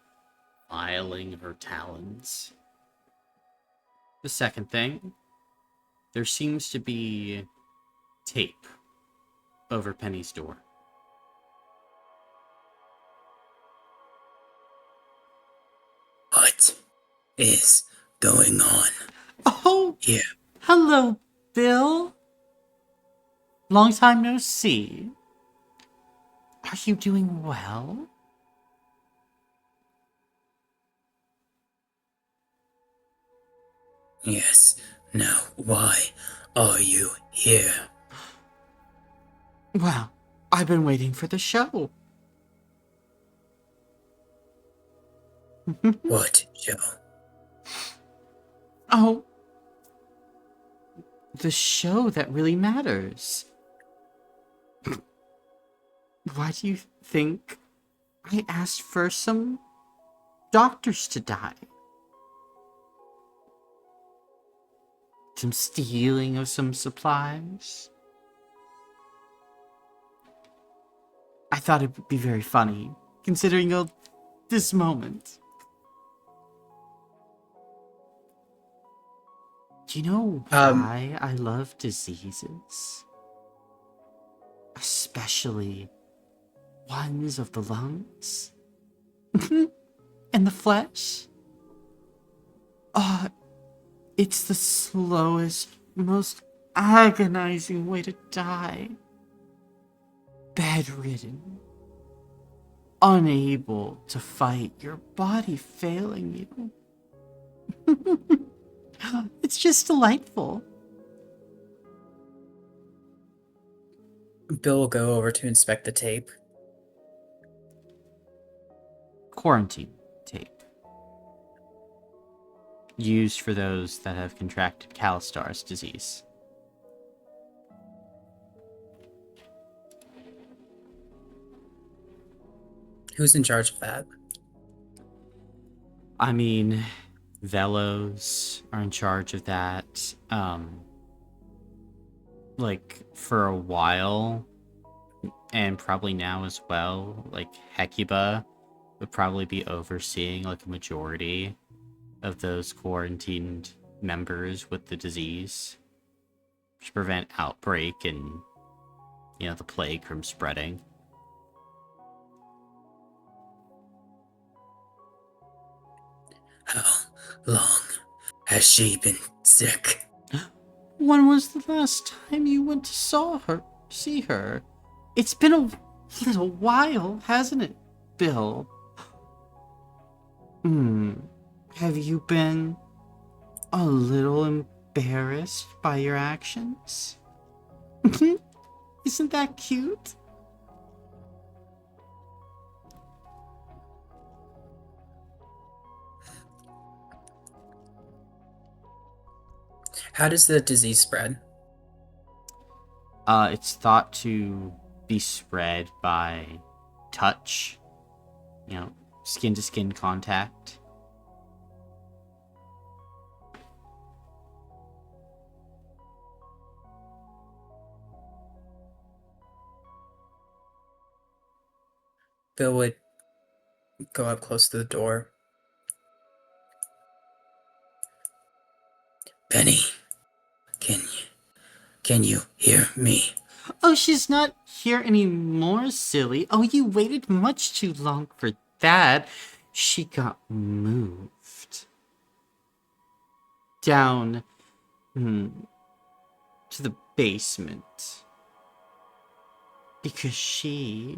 filing her talons. The second thing, there seems to be tape over Penny's door. What is going on Oh, here? hello, Bill. Long time no see. Are you doing well? Yes. Now, why are you here? Well, I've been waiting for the show. What show? Oh, the show that really matters. Why do you think I asked for some doctors to die? Some stealing of some supplies? I thought it would be very funny, considering this moment. Do you know why I love diseases? Especially ones of the lungs and the flesh. It's the slowest, most agonizing way to die. Bedridden, unable to fight, your body failing you. It's just delightful. Bill will go over to inspect the tape. Quarantine tape. Used for those that have contracted Calistar's disease. Who's in charge of that? I mean, Velos are in charge of that. Like, for a while, and probably now as well, like, Hecuba would probably be overseeing, like, a majority of those quarantined members with the disease to prevent outbreak and, you know, the plague from spreading. How long has she been sick? When was the last time you went to see her? It's been a little while, hasn't it, Bill? Have you been a little embarrassed by your actions? Isn't that cute? How does the disease spread? It's thought to be spread by touch, you know, skin-to-skin contact. Bill would go up close to the door. Penny, Can you hear me? Oh, she's not here anymore, silly. Oh, you waited much too long for that. She got moved. Down to the basement. Because she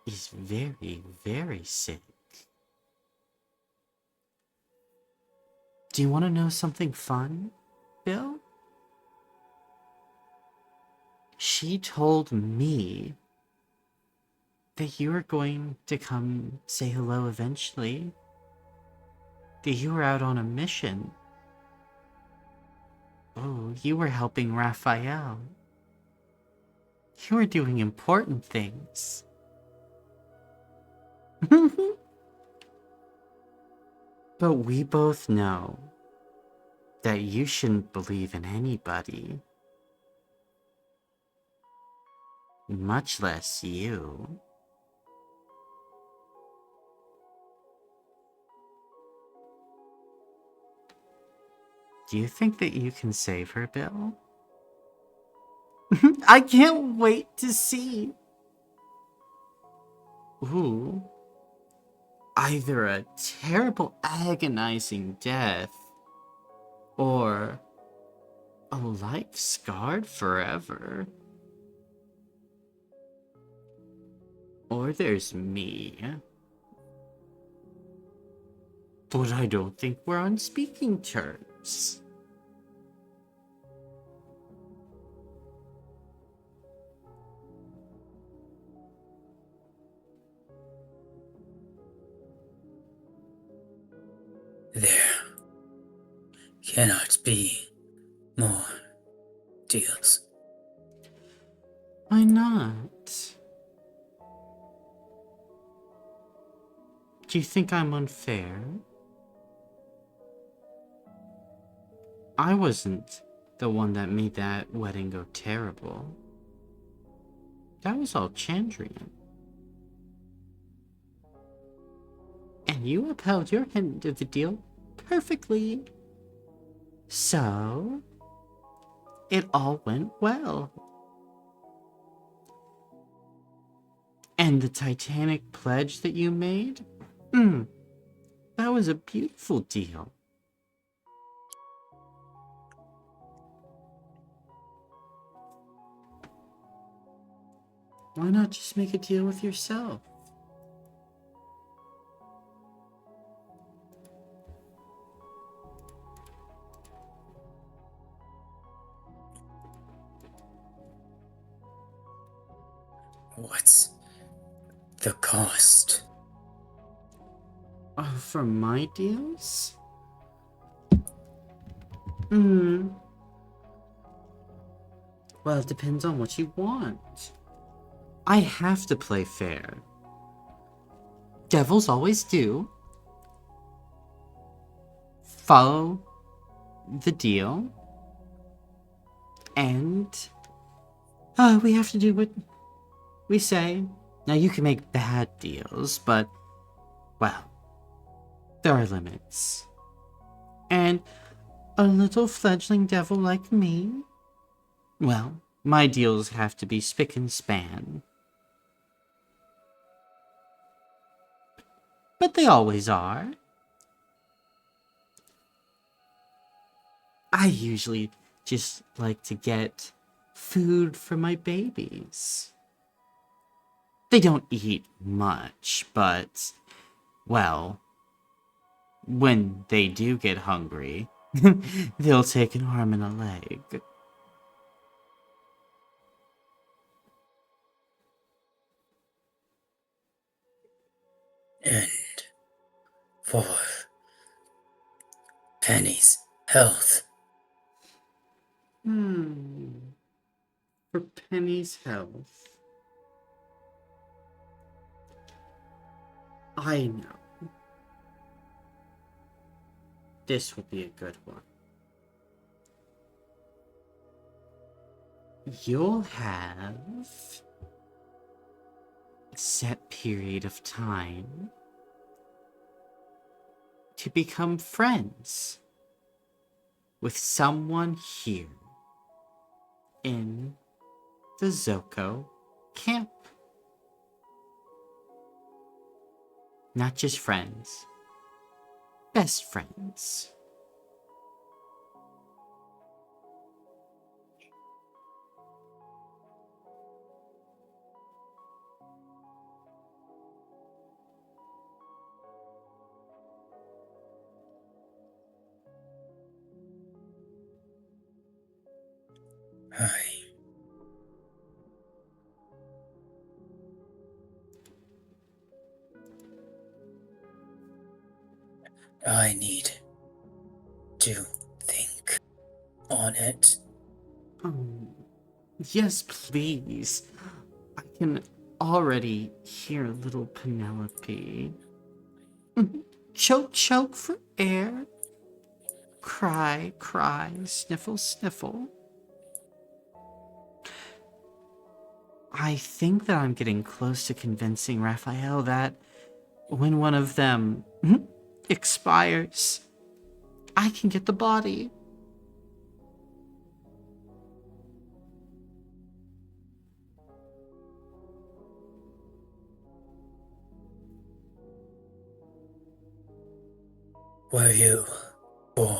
is very, very sick. Do you want to know something fun, Bill? She told me that you were going to come say hello eventually. That you were out on a mission. Oh, you were helping Raphael. You were doing important things. But we both know that you shouldn't believe in anybody. Much less you. Do you think that you can save her, Bill? I can't wait to see. Ooh. Either a terrible, agonizing death, or a life scarred forever. Or there's me. But I don't think we're on speaking terms. There cannot be more deals. Why not? Do you think I'm unfair? I wasn't the one that made that wedding go terrible. That was all Chandrian. And you upheld your end of the deal perfectly. So, it all went well. And the Titanic pledge that you made? That was a beautiful deal. Why not just make a deal with yourself? What's the cost? For my deals? Well, it depends on what you want. I have to play fair. Devils always do. Follow the deal. And we have to do what we say. Now, you can make bad deals, but, well, there are limits. And a little fledgling devil like me, well, my deals have to be spick and span. But they always are. I usually just like to get food for my babies. They don't eat much, but, well, when they do get hungry, they'll take an arm and a leg. And for Penny's health. For Penny's health. I know. This will be a good one. You'll have a set period of time to become friends with someone here. in the Zocco camp. Not just friends, best friends. I need to think on it. Yes, please. I can already hear little Penelope. Choke, choke for air. Cry, cry, sniffle, sniffle. I think that I'm getting close to convincing Raphael that when one of them expires, I can get the body. Were you born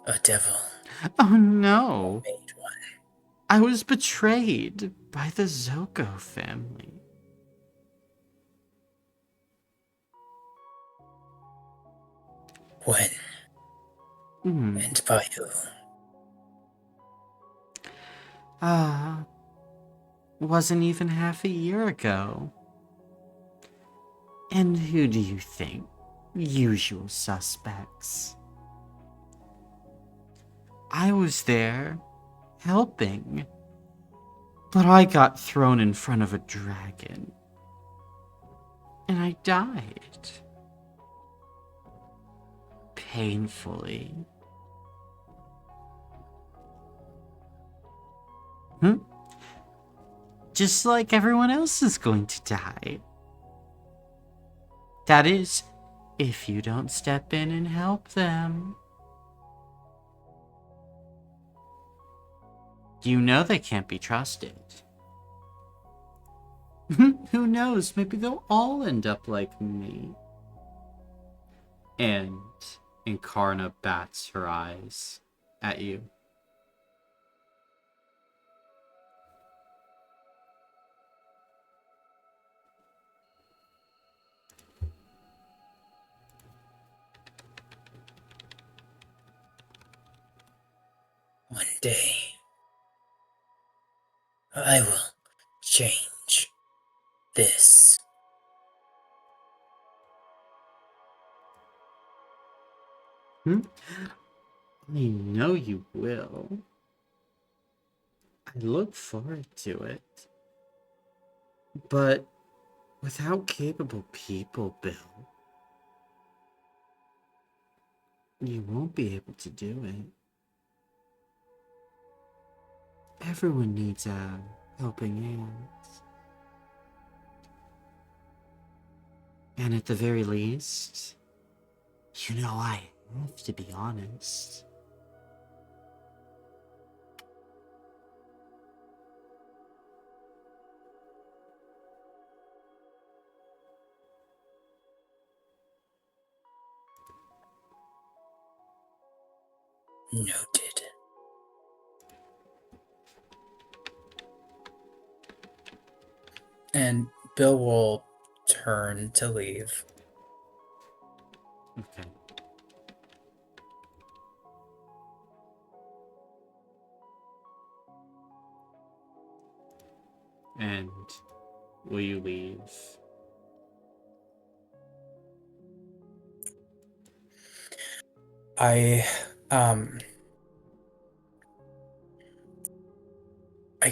a devil? Oh no. Made one. I was betrayed by the Zocco family. When? And by who? Wasn't even half a year ago. And who do you think? Usual suspects. I was there, helping. But I got thrown in front of a dragon. And I died. Painfully. Just like everyone else is going to die. That is, if you don't step in and help them. You know they can't be trusted. Who knows, maybe they'll all end up like me. And Incarna bats her eyes at you. One day, I will change this. I know you will. I look forward to it. But without capable people, Bill, you won't be able to do it. Everyone needs a helping hand. And at the very least, you know I have to be honest. Noted. And Bill will turn to leave. Okay. And will you leave? I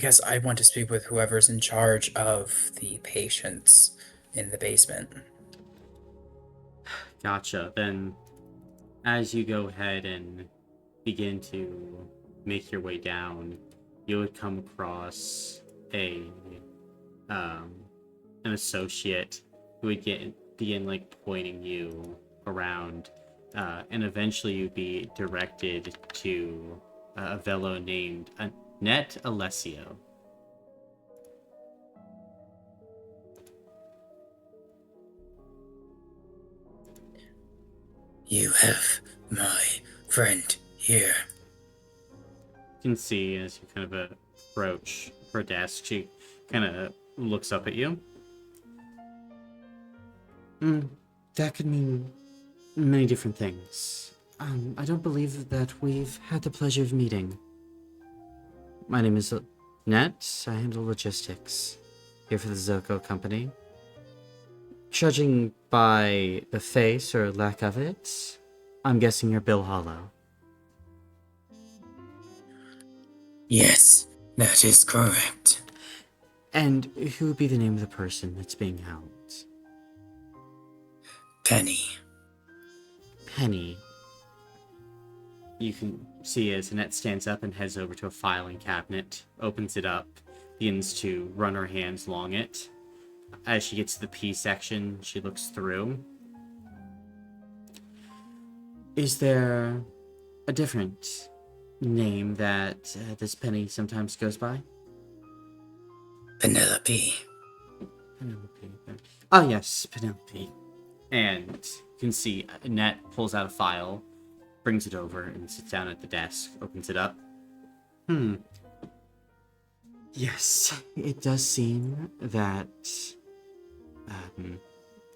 guess I want to speak with whoever's in charge of the patients in the basement. Gotcha. Then, as you go ahead and begin to make your way down, you would come across an associate who would begin like pointing you around, and eventually you'd be directed to a fellow named Net Alessio. You have my friend here. You can see as you kind of approach her desk, she kind of looks up at you. That could mean many different things. I don't believe that we've had the pleasure of meeting. My name is Net. I handle logistics here for the Zocco company. Judging by the face or lack of it, I'm guessing you're Bill Hollow. Yes, that is correct. And who would be the name of the person that's being held? Penny. Penny. You can see as Annette stands up and heads over to a filing cabinet, opens it up, begins to run her hands along it. As she gets to the P section, she looks through. Is there a different name that this Penny sometimes goes by? Penelope. Penelope. Oh, yes, Penelope. And you can see Annette pulls out a file, brings it over, and sits down at the desk, opens it up. Yes, it does seem that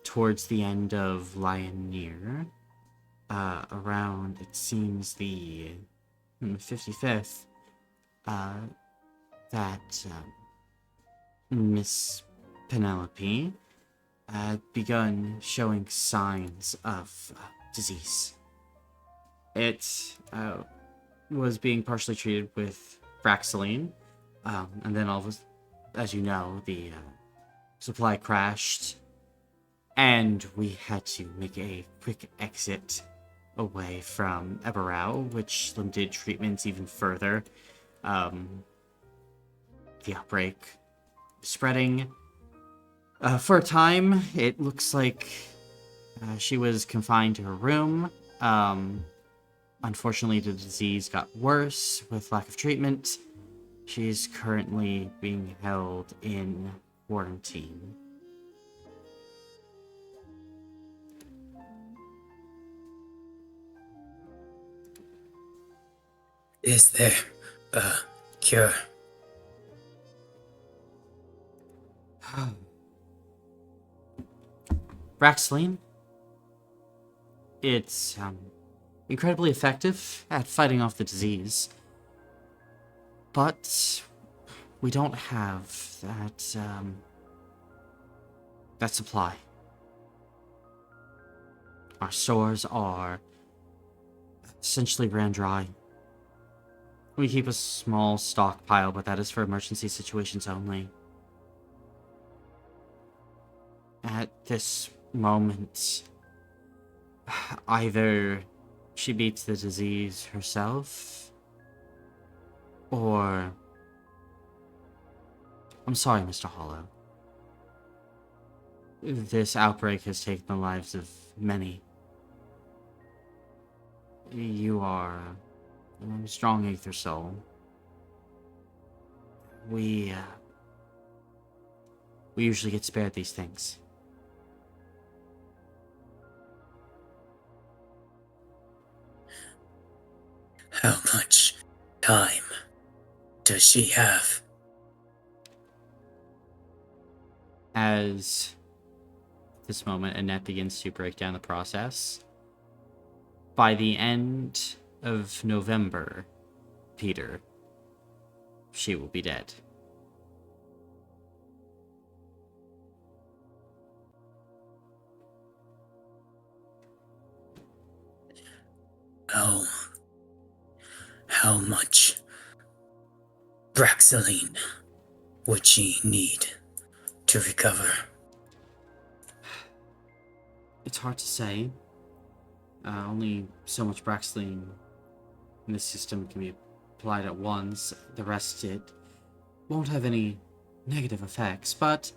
towards the end of Lioneer, around, it seems, the 55th, that Miss Penelope had begun showing signs of disease. It was being partially treated with Fraxaline, and then all of as you know, the supply crashed, and we had to make a quick exit away from Eberau, which limited treatments even further. The outbreak spreading. For a time, it looks like she was confined to her room. Unfortunately, the disease got worse with lack of treatment. She's currently being held in quarantine. Is there a cure? Fraxaline. It's incredibly effective at fighting off the disease. But we don't have that supply. Our stores are essentially ran dry. We keep a small stockpile, but that is for emergency situations only. At this moment, either she beats the disease herself, or... I'm sorry, Mr. Hollow. This outbreak has taken the lives of many. You are a strong Aether Soul. We usually get spared these things. How much time does she have? As this moment, Annette begins to break down the process. By the end of November, Peter, she will be dead. Oh. How much Fraxaline would she need to recover? It's hard to say. Only so much Fraxaline in the system can be applied at once. The rest, it won't have any negative effects, but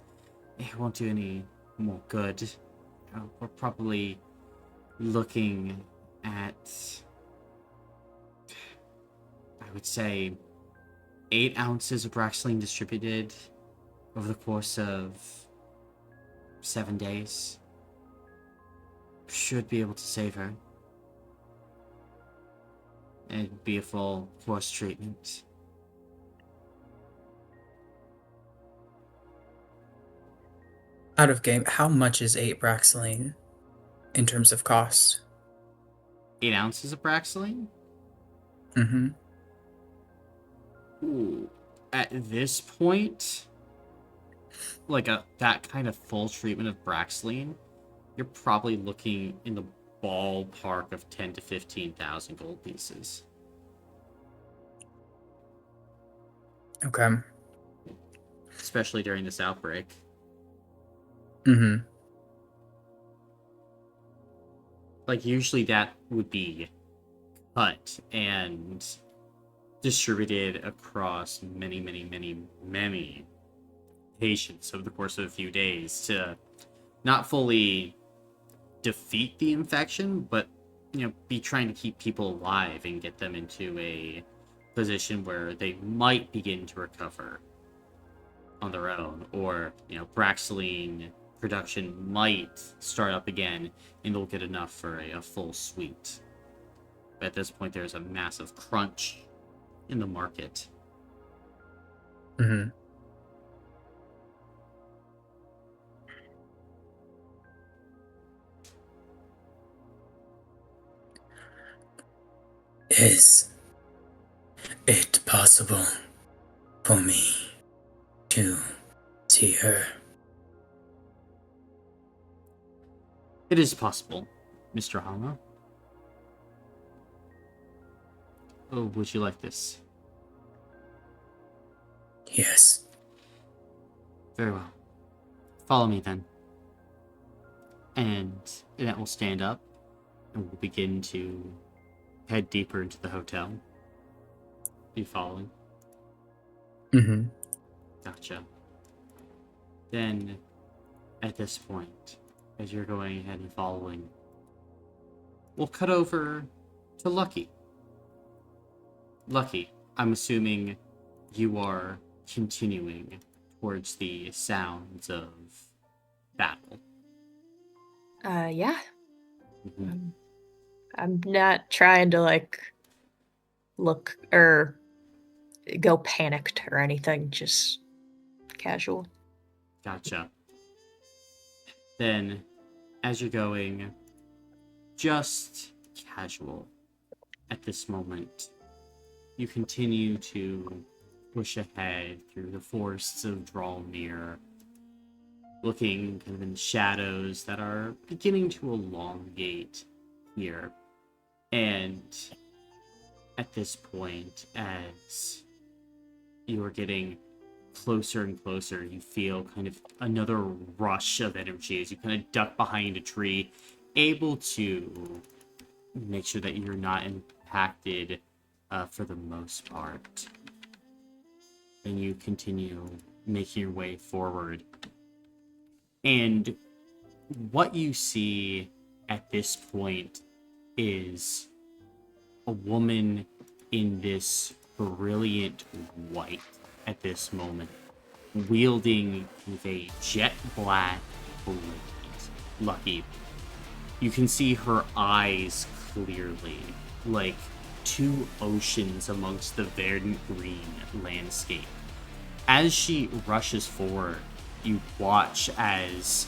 it won't do any more good. We're probably looking at, I would say, 8 ounces of Braxline distributed over the course of 7 days should be able to save her. And it'd be a full course treatment. Out of game, how much is 8 Braxline in terms of cost? 8 ounces of Braxline? Mm-hmm. Ooh. At this point, like that kind of full treatment of Braxline, you're probably looking in the ballpark of 10 to 15,000 gold pieces. Okay. Especially during this outbreak. Mm-hmm. Like, usually that would be cut and distributed across many, many, many, many patients over the course of a few days to not fully defeat the infection, but, be trying to keep people alive and get them into a position where they might begin to recover on their own, or, Braxline production might start up again and they'll get enough for a full suite. But at this point, there's a massive crunch in the market. Mm-hmm. Is it possible for me to see her? It is possible, Mr. Hama. Oh, would you like this? Yes. Very well. Follow me then. And Annette will stand up and we'll begin to head deeper into the hotel. Are you following? Mm-hmm. Gotcha. Then, at this point, as you're going ahead and following, we'll cut over to Lucky. Lucky, I'm assuming you are continuing towards the sounds of battle. Yeah. Mhm. I'm not trying to, look or go panicked or anything, just casual. Gotcha. Then, as you're going, just casual at this moment, you continue to push ahead through the forests of Drawmere, looking kind of in shadows that are beginning to elongate here. And at this point, as you are getting closer and closer, you feel kind of another rush of energy as you kind of duck behind a tree, able to make sure that you're not impacted for the most part. And you continue making your way forward. And what you see at this point is a woman in this brilliant white at this moment, wielding with a jet black blade. Lucky. You can see her eyes clearly, like two oceans amongst the verdant green landscape. As she rushes forward, you watch as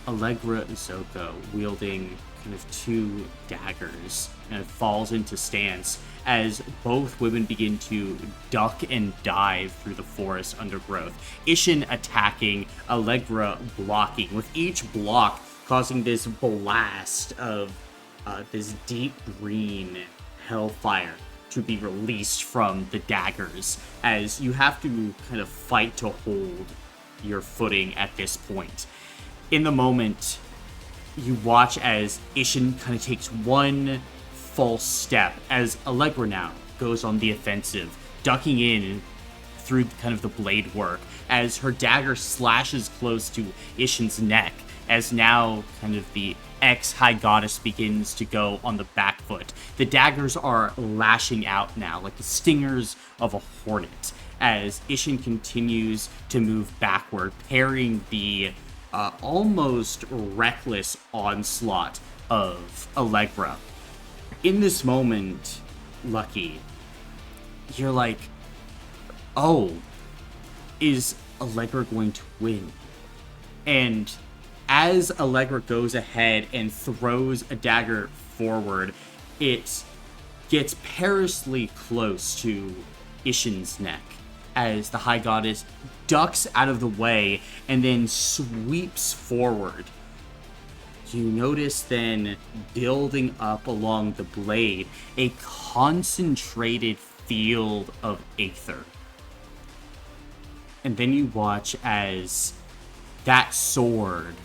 Allegra Zocco, wielding kind of two daggers, falls into stance as both women begin to duck and dive through the forest undergrowth. Ishin attacking, Allegra blocking, with each block causing this blast of this deep green hellfire to be released from the daggers, as you have to kind of fight to hold your footing at this point. In the moment, you watch as Ishin kind of takes one false step, as Allegra now goes on the offensive, ducking in through kind of the blade work, as her dagger slashes close to Ishin's neck, as now kind of the ex-High Goddess begins to go on the back foot. The daggers are lashing out now, like the stingers of a hornet, as Ishin continues to move backward, parrying the almost reckless onslaught of Allegra. In this moment, Lucky, you're like, oh, is Allegra going to win? And as Allegra goes ahead and throws a dagger forward, it gets perilously close to Ishin's neck as the High Goddess ducks out of the way and then sweeps forward. You notice then, building up along the blade, a concentrated field of aether. And then you watch as that sword,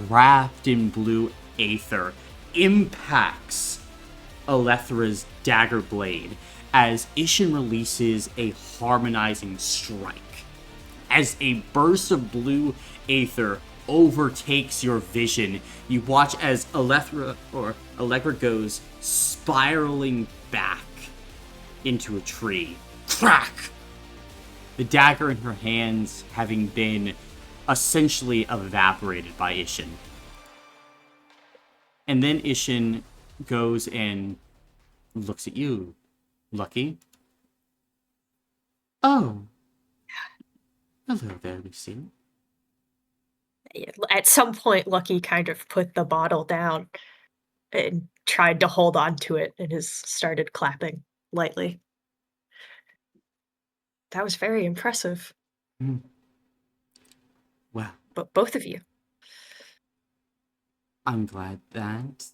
wrapped in blue aether, impacts Alethra's dagger blade as Ishin releases a harmonizing strike. As a burst of blue aether overtakes your vision, you watch as Allegra goes spiraling back into a tree. Crack! The dagger in her hands having been essentially evaporated by Ishin. And then Ishin goes and looks at you, Lucky. Oh. Hello there, Lucy. At some point, Lucky kind of put the bottle down and tried to hold on to it and has started clapping lightly. That was very impressive. Mm. Well, But both of you. I'm glad that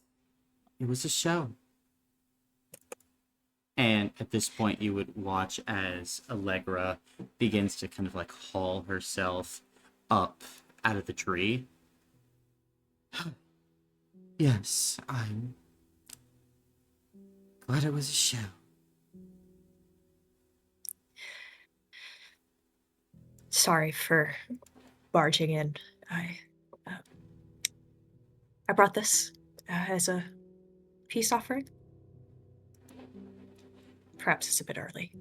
it was a show. And at this point, you would watch as Allegra begins to kind of like haul herself up out of the tree. Yes, I'm glad it was a show. Sorry for barging in. I brought this as a peace offering. Perhaps it's a bit early.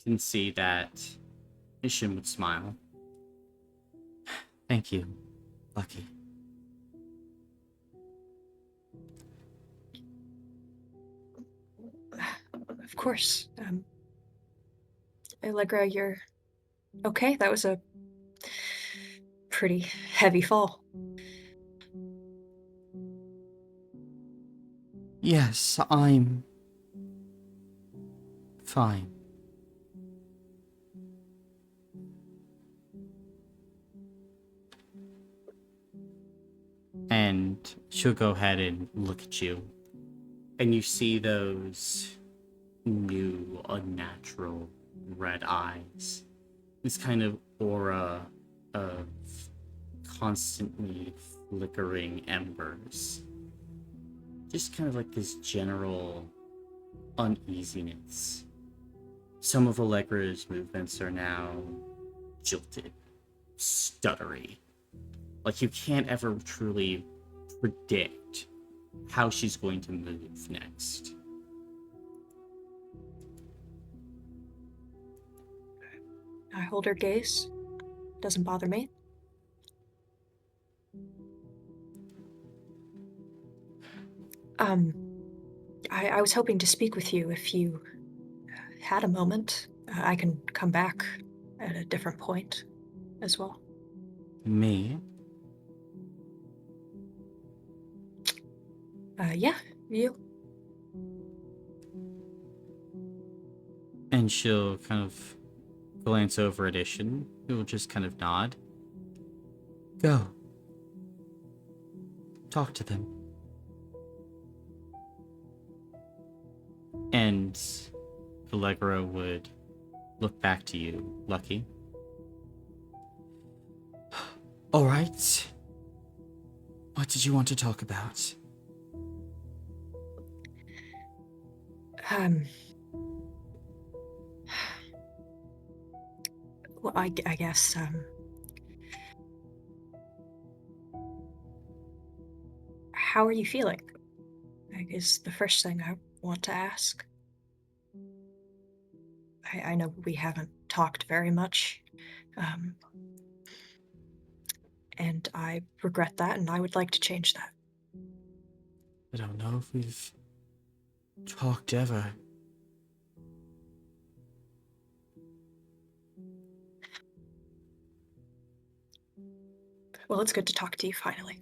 Can see that Ishin would smile. Thank you, Lucky. Of course. Allegra, you're okay? That was a pretty heavy fall. Yes, I'm fine. And she'll go ahead and look at you. And you see those new, unnatural red eyes. This kind of aura of constantly flickering embers. Just kind of like this general uneasiness. Some of Allegra's movements are now jilted, stuttery. Like you can't ever truly predict how she's going to move next. I hold her gaze. Doesn't bother me. I was hoping to speak with you if you had a moment. I can come back at a different point as well. Me? Yeah, you. And she'll kind of glance over at Ishin, who will just kind of nod. Go. Talk to them. And Allegra would look back to you, Lucky. All right. What did you want to talk about? Well, I guess, how are you feeling? I guess the first thing I want to ask. I know we haven't talked very much, and I regret that, and I would like to change that. I don't know if we've talked ever. Well, it's good to talk to you finally.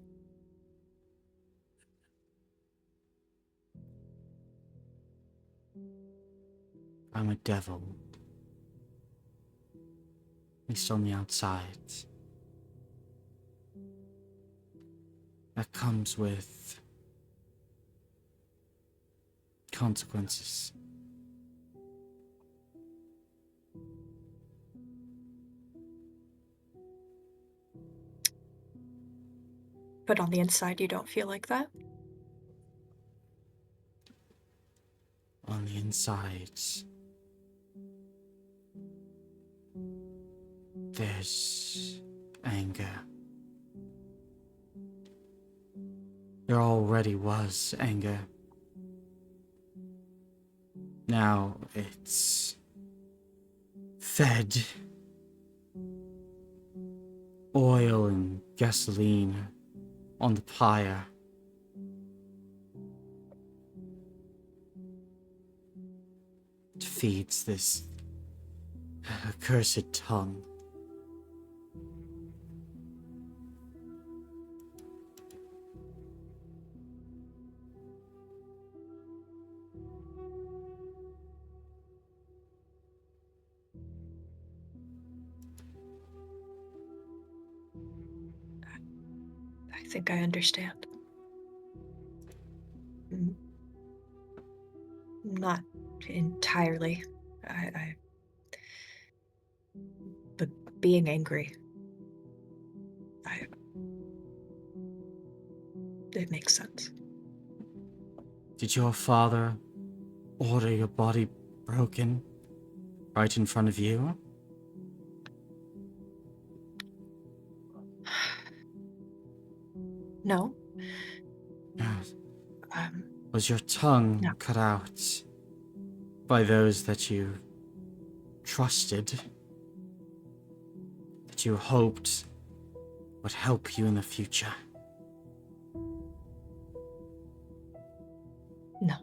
I'm a devil. At least on the outside. That comes with consequences. But on the inside, you don't feel like that? On the inside, there's anger. There already was anger. Now it's fed. Oil and gasoline on the pyre. It feeds this accursed tongue. I think I understand. Not entirely. But being angry, it makes sense. Did your father order your body broken right in front of you? No. Yes. Um, Was your tongue No. cut out by those that you trusted, that you hoped would help you in the future? No.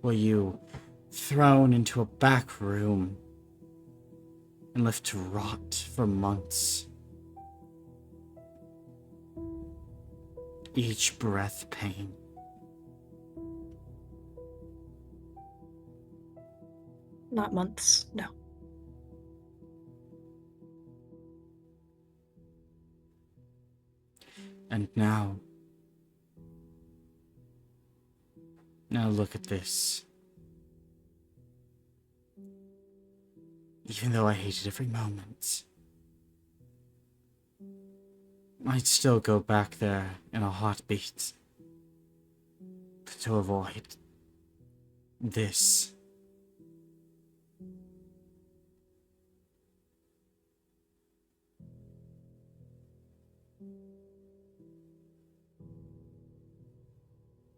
Were you thrown into a back room and left to rot for months? Each breath pain. Not months, no. And now look at this. Even though I hated every moment, I'd still go back there in a heartbeat to avoid this.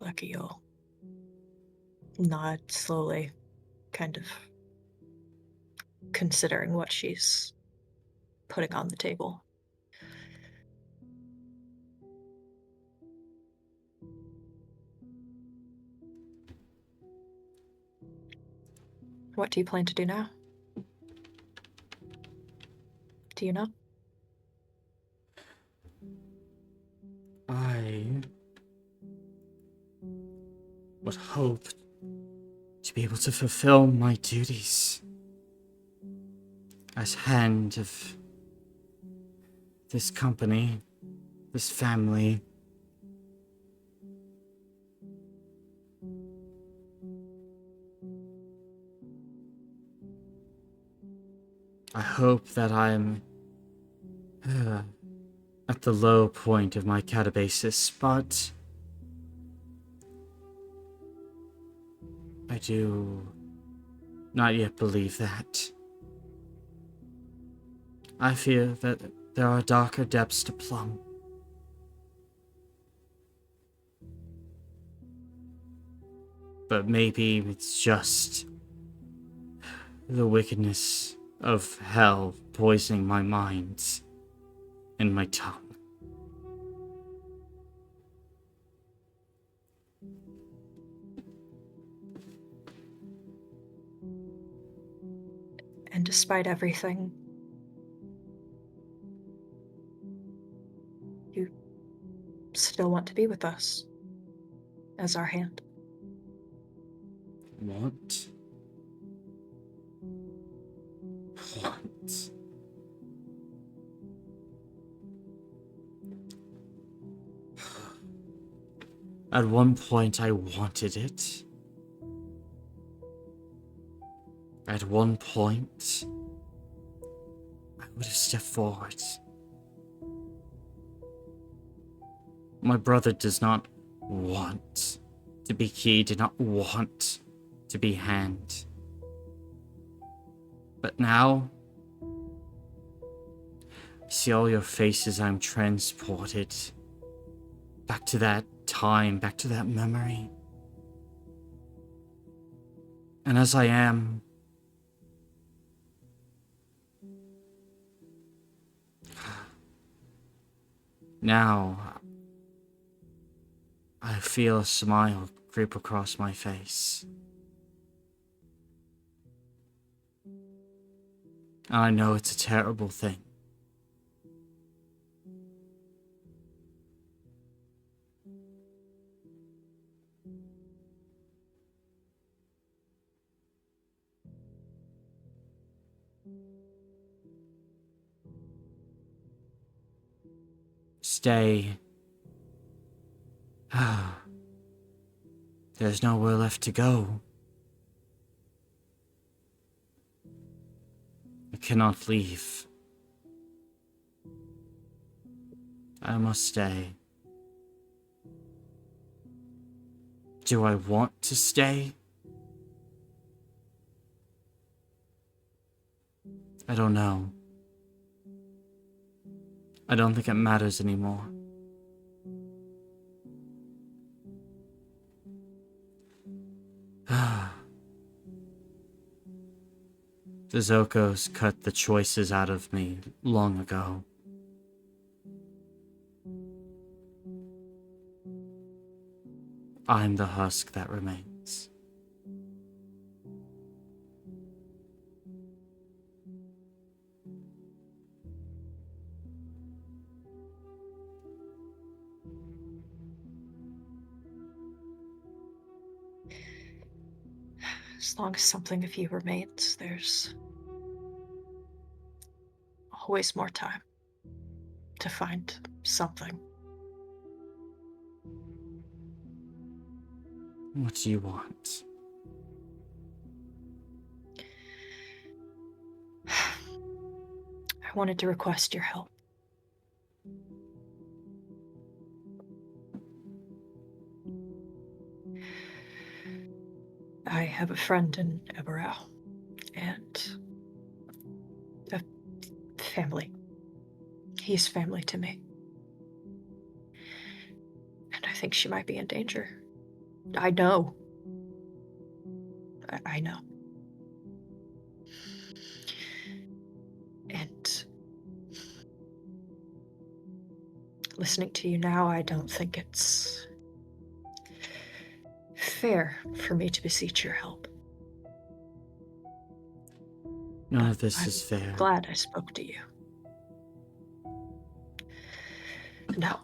Lucky you'll nod slowly, kind of considering what she's putting on the table. What do you plan to do now? Do you know? I would hope to be able to fulfill my duties as hand of this company, this family. I hope that I'm at the low point of my catabasis, but I do not yet believe that. I fear that there are darker depths to plumb. But maybe it's just the wickedness of hell poisoning my mind and my tongue. And despite everything, you still want to be with us as our hand. Want? Want? At one point, I wanted it. At one point, I would have stepped forward. My brother does not want to be key, did not want to be hand. But now, I see all your faces, I'm transported back to that time, back to that memory. And as I am, now, I feel a smile creep across my face. I know it's a terrible thing. Stay. There's nowhere left to go. I cannot leave. I must stay. Do I want to stay? I don't know. I don't think it matters anymore. The Zoccos cut the choices out of me long ago. I'm the husk that remains. As long as something of you remains, there's always more time to find something. What do you want? I wanted to request your help. I have a friend in Eberau, and a family. He's family to me. And I think she might be in danger. I know. I know. And listening to you now, I don't think it's fair for me to beseech your help. None of this I'm is fair. Glad I spoke to you. No.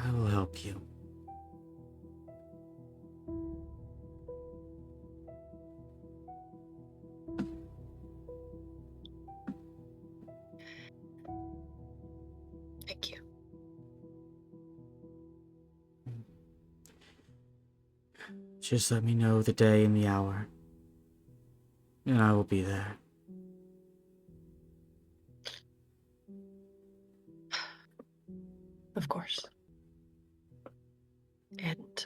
I will help you. Thank you. Just let me know the day and the hour, and I will be there. Of course. And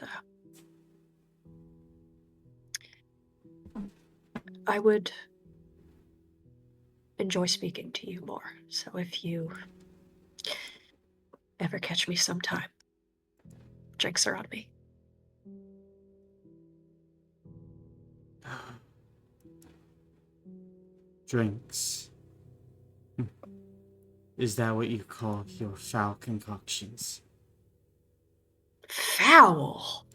I would enjoy speaking to you more. So if you ever catch me sometime, drinks are on me. Drinks. Is that what you call your foul concoctions? Foul!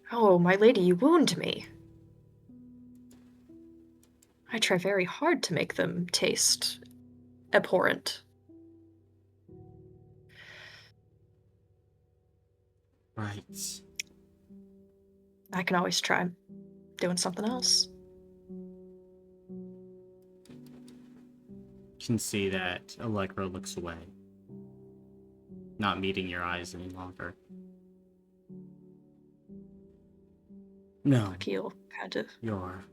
Oh, my lady, you wound me. I try very hard to make them taste abhorrent. Right. I can always try doing something else. You can see that Allegra looks away, not meeting your eyes any longer. No, He'll kind of. your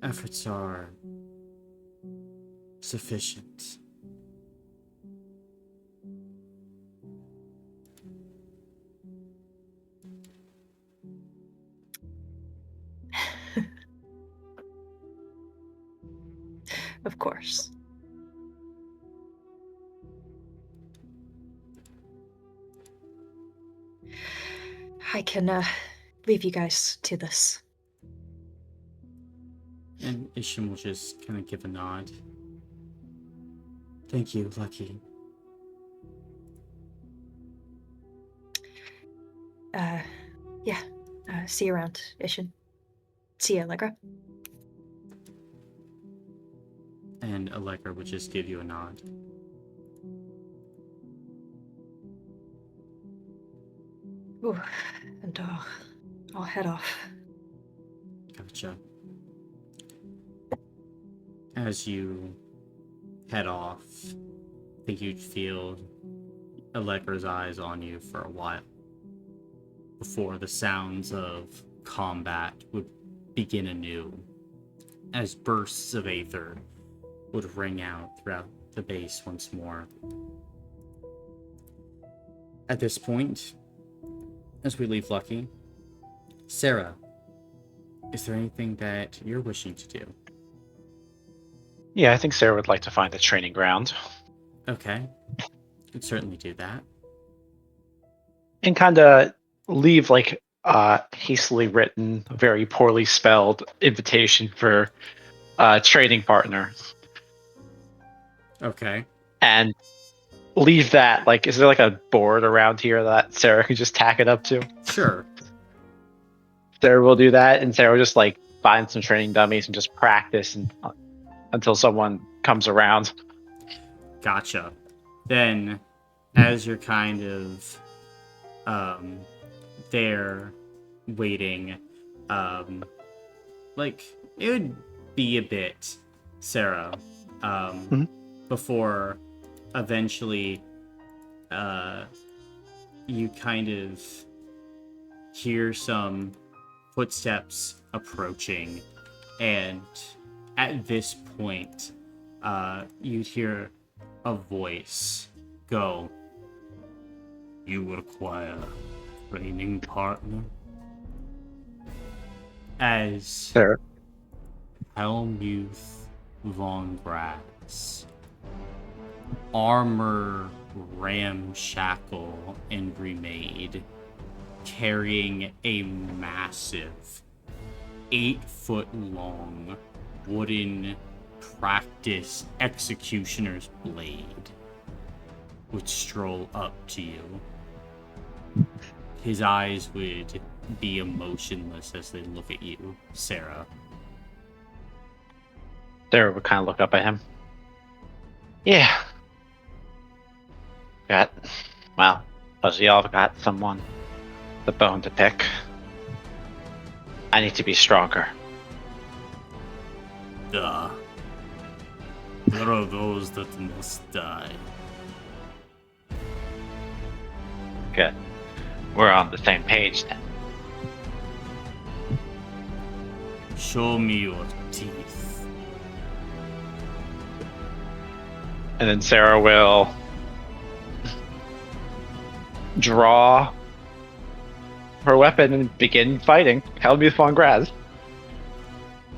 efforts are sufficient. Of course. I can leave you guys to this. And Isham will just kind of give a nod. Thank you, Lucky. Yeah. See you around, Ishin. See you, Allegra. And Allegra would just give you a nod. Ooh, and I'll head off. Gotcha. As you head off, I think you'd feel Allegra's eyes on you for a while before the sounds of combat would begin anew, as bursts of aether would ring out throughout the base once more. At this point, as we leave Lucky, Sarah, is there anything that you're wishing to do? Yeah, I think Sarah would like to find a training ground Okay, could certainly do that. and kind of leave like a hastily written, very poorly spelled invitation for a trading partner, Okay. and leave that. Like, is there like a board around here that Sarah can just tack it up to? Sure. Sarah will do that, and Sarah will just like find some training dummies and just practice until someone comes around. Gotcha. Then, as you're kind of there waiting, like it would be a bit, Sarah, before eventually you kind of hear some footsteps approaching, and at this point you'd hear a voice go, "You require training partner?" As Sarah. Helmuth von Grass, armor ramshackle and remade, carrying a massive 8-foot-long wooden practice executioner's blade, would stroll up to you. His eyes would be emotionless as they look at you, Sarah. Sarah would kind of look up at him. Yeah. Well, we all got someone, the bone to pick. I need to be stronger. Duh. There are those that must die. Good. We're on the same page then. Show me your teeth. And then Sarah will draw her weapon and begin fighting Helmuth von Graz.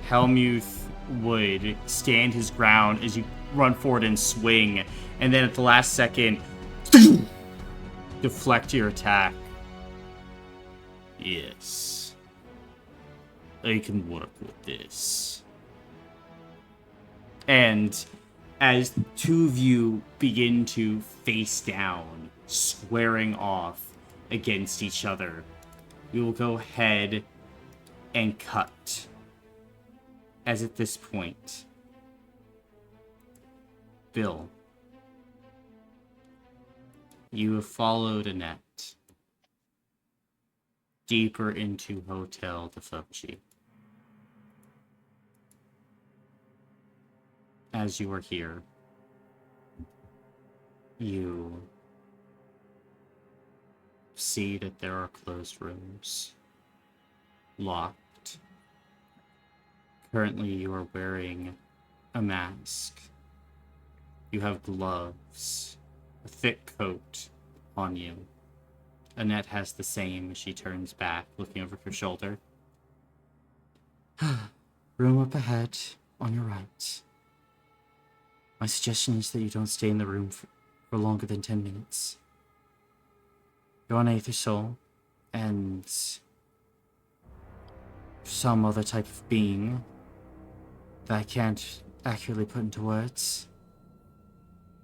Helmuth would stand his ground as you run forward and swing, and then at the last second, deflect your attack. Yes. I can work with this. And as two of you begin to face down, squaring off against each other, we will go ahead and cut. As at this point, Bill, you have followed Annette deeper into Hotel de Foci. As you are here, you see that there are closed rooms, locked. Currently, you are wearing a mask. You have gloves, a thick coat on you. Annette has the same as she turns back, looking over her shoulder. Room up ahead, on your right. My suggestion is that you don't stay in the room for longer than 10 minutes. You're on Aether Soul, and some other type of being that I can't accurately put into words.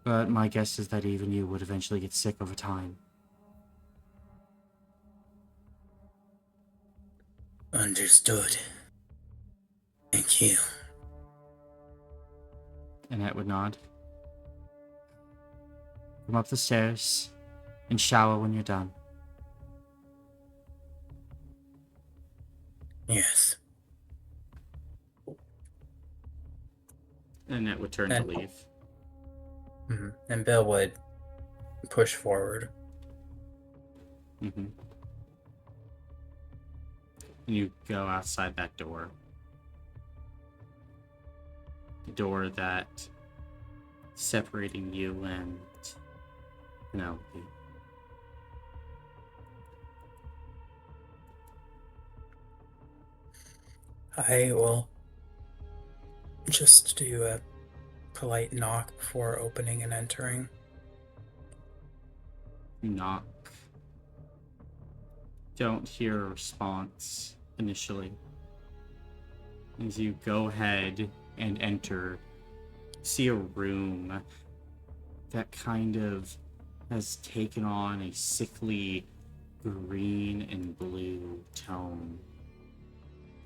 But my guess is that even you would eventually get sick over time. Understood. Thank you. Annette would nod. Come up the stairs and shower when you're done. Yes. Annette would turn to leave. Mm-hmm. And Bill would push forward. Mm-hmm. And you go outside that door. The door that separating you and Penelope. I will just do a polite knock before opening and entering. You knock. Don't hear a response initially. As you go ahead and enter, see a room that kind of has taken on a sickly green and blue tone.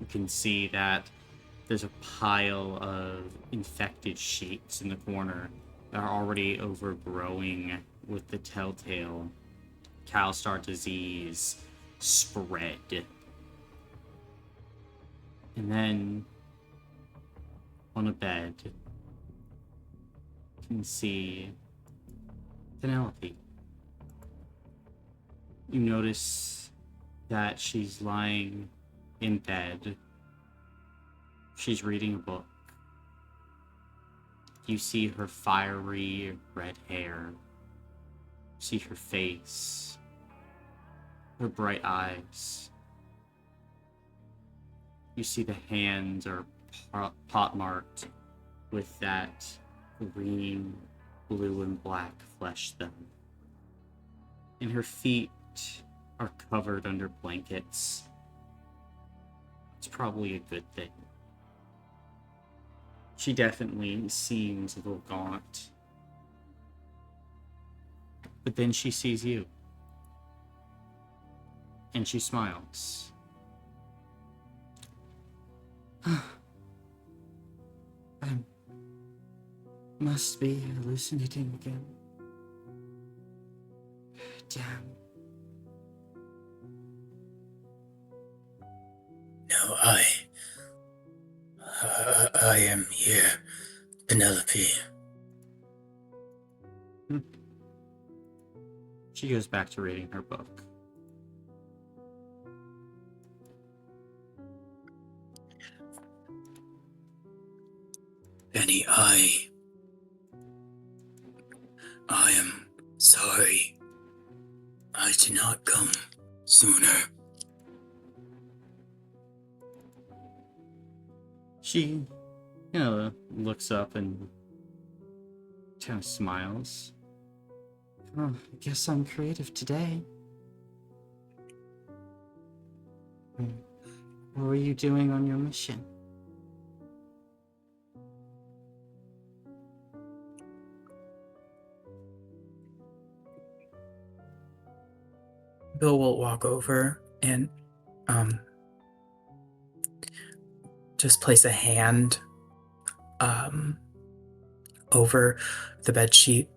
You can see that there's a pile of infected sheets in the corner that are already overgrowing with the telltale Calstar disease spread. And then on a bed, you can see Penelope. You notice that she's lying in bed. She's reading a book. You see her fiery red hair. See her face. Her bright eyes. You see the hands are pot-marked with that green, blue, and black flesh them. And her feet are covered under blankets. It's probably a good thing. She definitely seems a little gaunt. But then she sees you. And she smiles. I must be hallucinating again. Damn. No, I am here, Penelope. She goes back to reading her book. Penny, I am sorry. I did not come sooner. She, looks up and kind of smiles. Oh, I guess I'm creative today. What were you doing on your mission? Bill will walk over and just place a hand over the bed sheet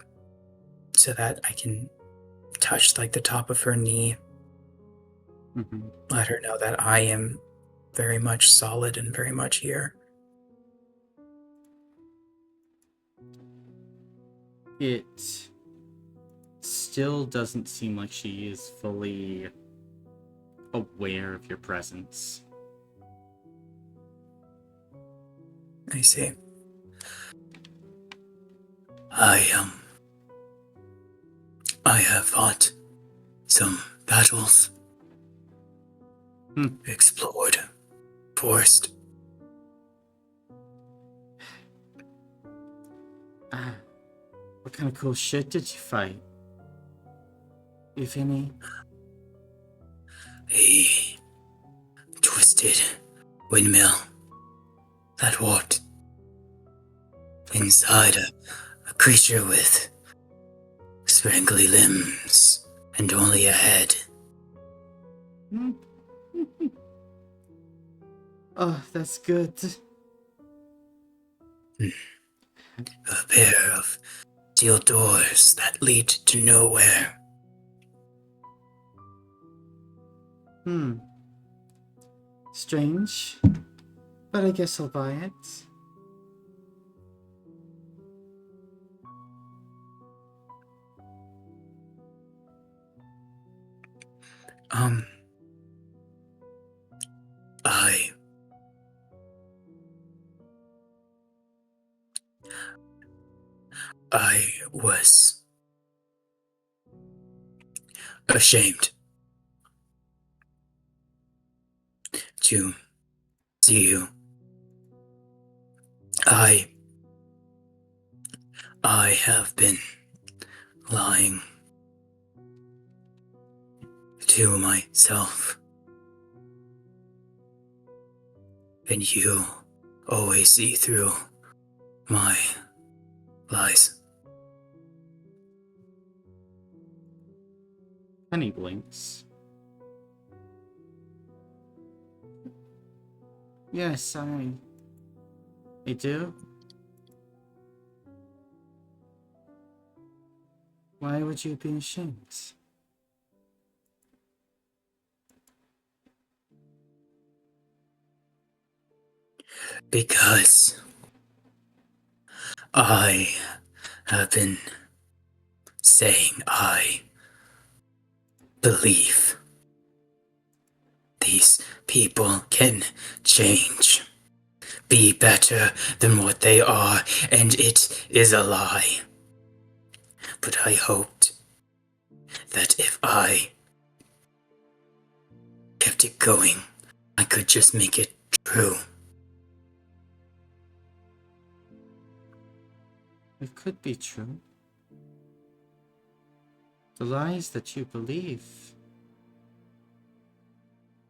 so that I can touch like the top of her knee. Mhm. Let her know that I am very much solid and very much here. It still doesn't seem like she is fully aware of your presence. I see. I have fought some battles, explored forest. What kind of cool shit did you fight? If any? A twisted windmill that walked inside a creature with spangly limbs and only a head. Oh, that's good. A pair of steel doors that lead to nowhere. Strange. But I guess I'll buy it. I was ashamed to see you. I have been lying to myself. And you always see through my lies. Penny blinks. Yes, I do. Why would you be ashamed? Because I have been saying I believe these people can change, be better than what they are, and it is a lie. But I hoped that if I kept it going, I could just make it true. It could be true. The lies that you believe.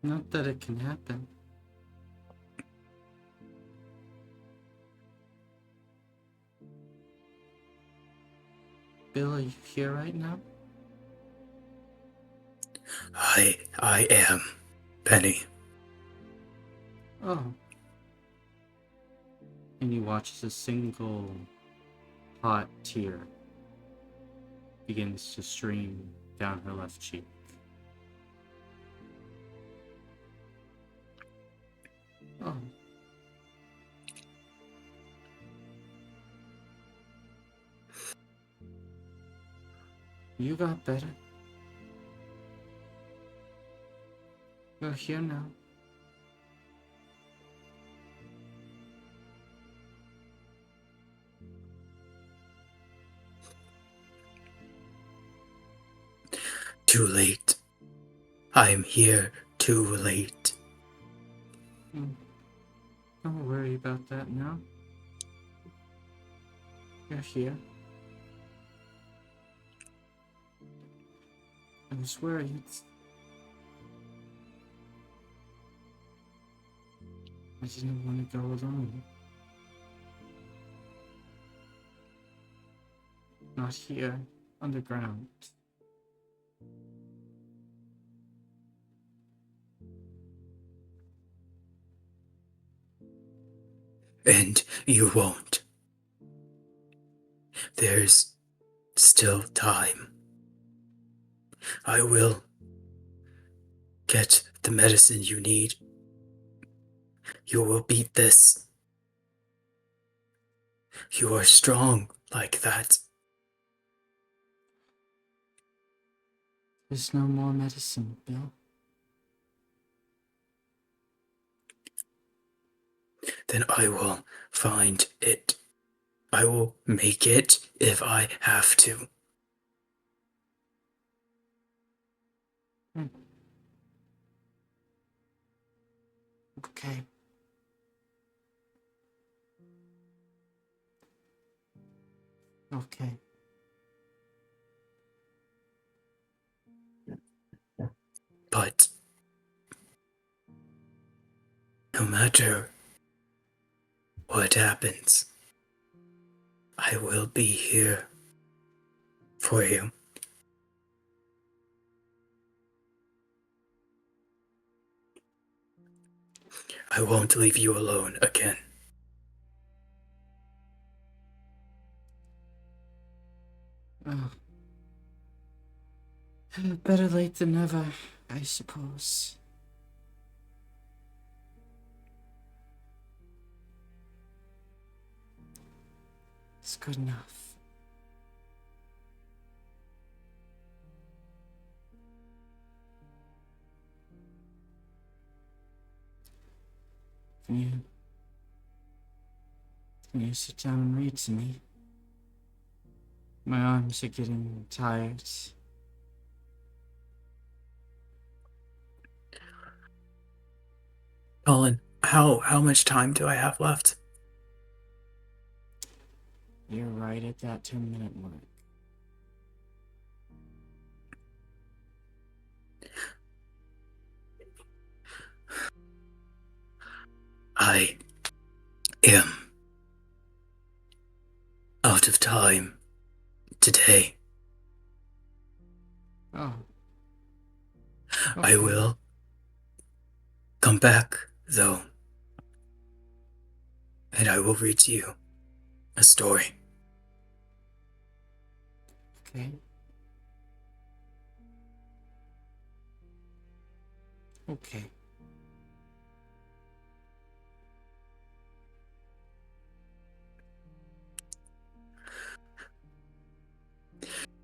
Not that it can happen. Bill, are you here right now? I am, Penny. Oh. And you watch as a single hot tear begins to stream down her left cheek. Oh. You got better. You're here now. Too late. I'm here too late. Don't worry about that now. You're here. I was worried. I didn't want to go alone. Not here, underground. And you won't. There's still time. I will get the medicine you need. You will beat this. You are strong like that. There's no more medicine, Bill. Then I will find it. I will make it if I have to. Okay. Okay. But no matter what happens, I will be here for you. I won't leave you alone again. Oh. Better late than never, I suppose. It's good enough. Can you sit down and read to me? My arms are getting tired. Colin, how much time do I have left? You're right at that 10-minute mark. I am out of time today. Oh. I will come back, though, and I will read to you a story. Okay. Okay.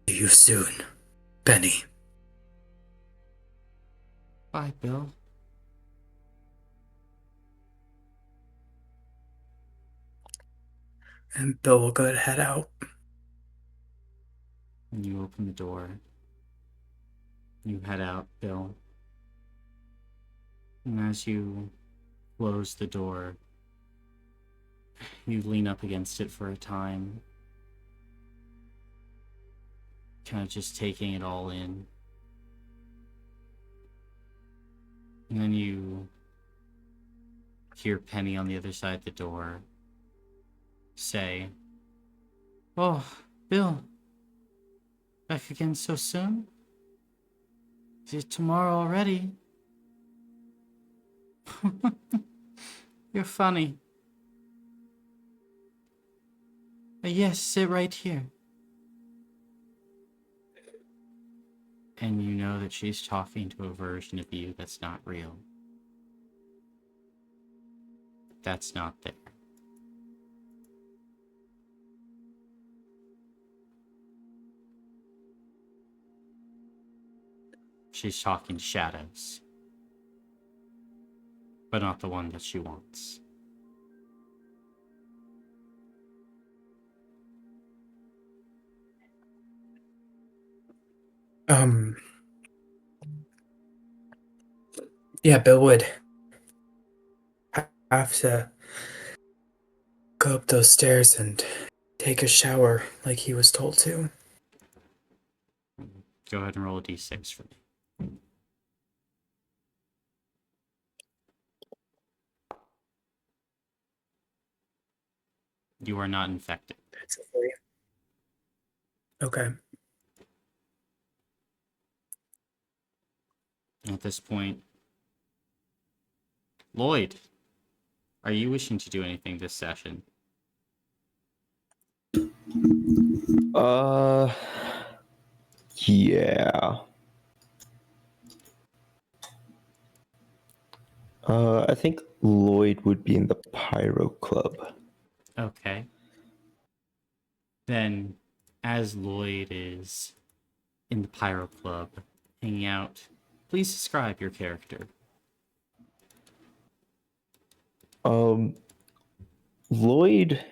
See you soon, Penny. Bye, Bill. And Bill will go ahead and head out. And you open the door. You head out, Bill. And as you close the door, you lean up against it for a time, kind of just taking it all in. And then you hear Penny on the other side of the door say, "Oh, Bill, back again so soon? Is it tomorrow already?" You're funny. Yes, sit right here. And you know that she's talking to a version of you that's not real. That's not there. She's talking to shadows. But not the one that she wants. Yeah, Bill would have to go up those stairs and take a shower like he was told to. Go ahead and roll a d6 for me. You are not infected. That's a 3. Okay. At this point, Lloyd, Are you wishing to do anything this session? Yeah. I think Lloyd would be in the Pyro Club. Okay. Then, as Lloyd is in the Pyro Club, hanging out, please describe your character. Lloyd,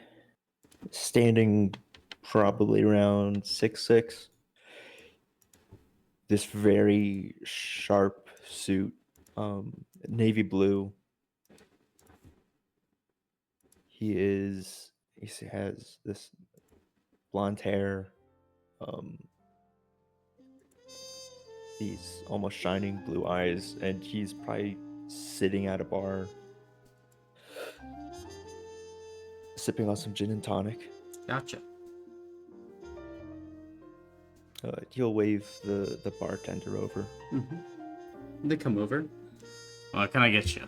standing probably around 6'6". This very sharp suit, navy blue. He has this blonde hair, these almost shining blue eyes, and he's probably sitting at a bar, sipping on some gin and tonic. Gotcha. He'll wave the bartender over. They come over. What can I get you?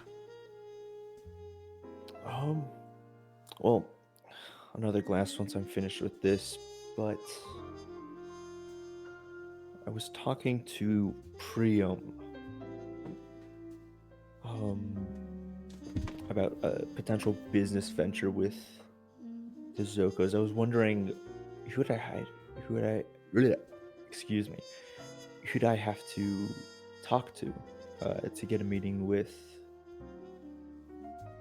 Well, another glass once I'm finished with this, but I was talking to Priam about a potential business venture with the Zoccos. I was wondering who'd I have to talk to get a meeting with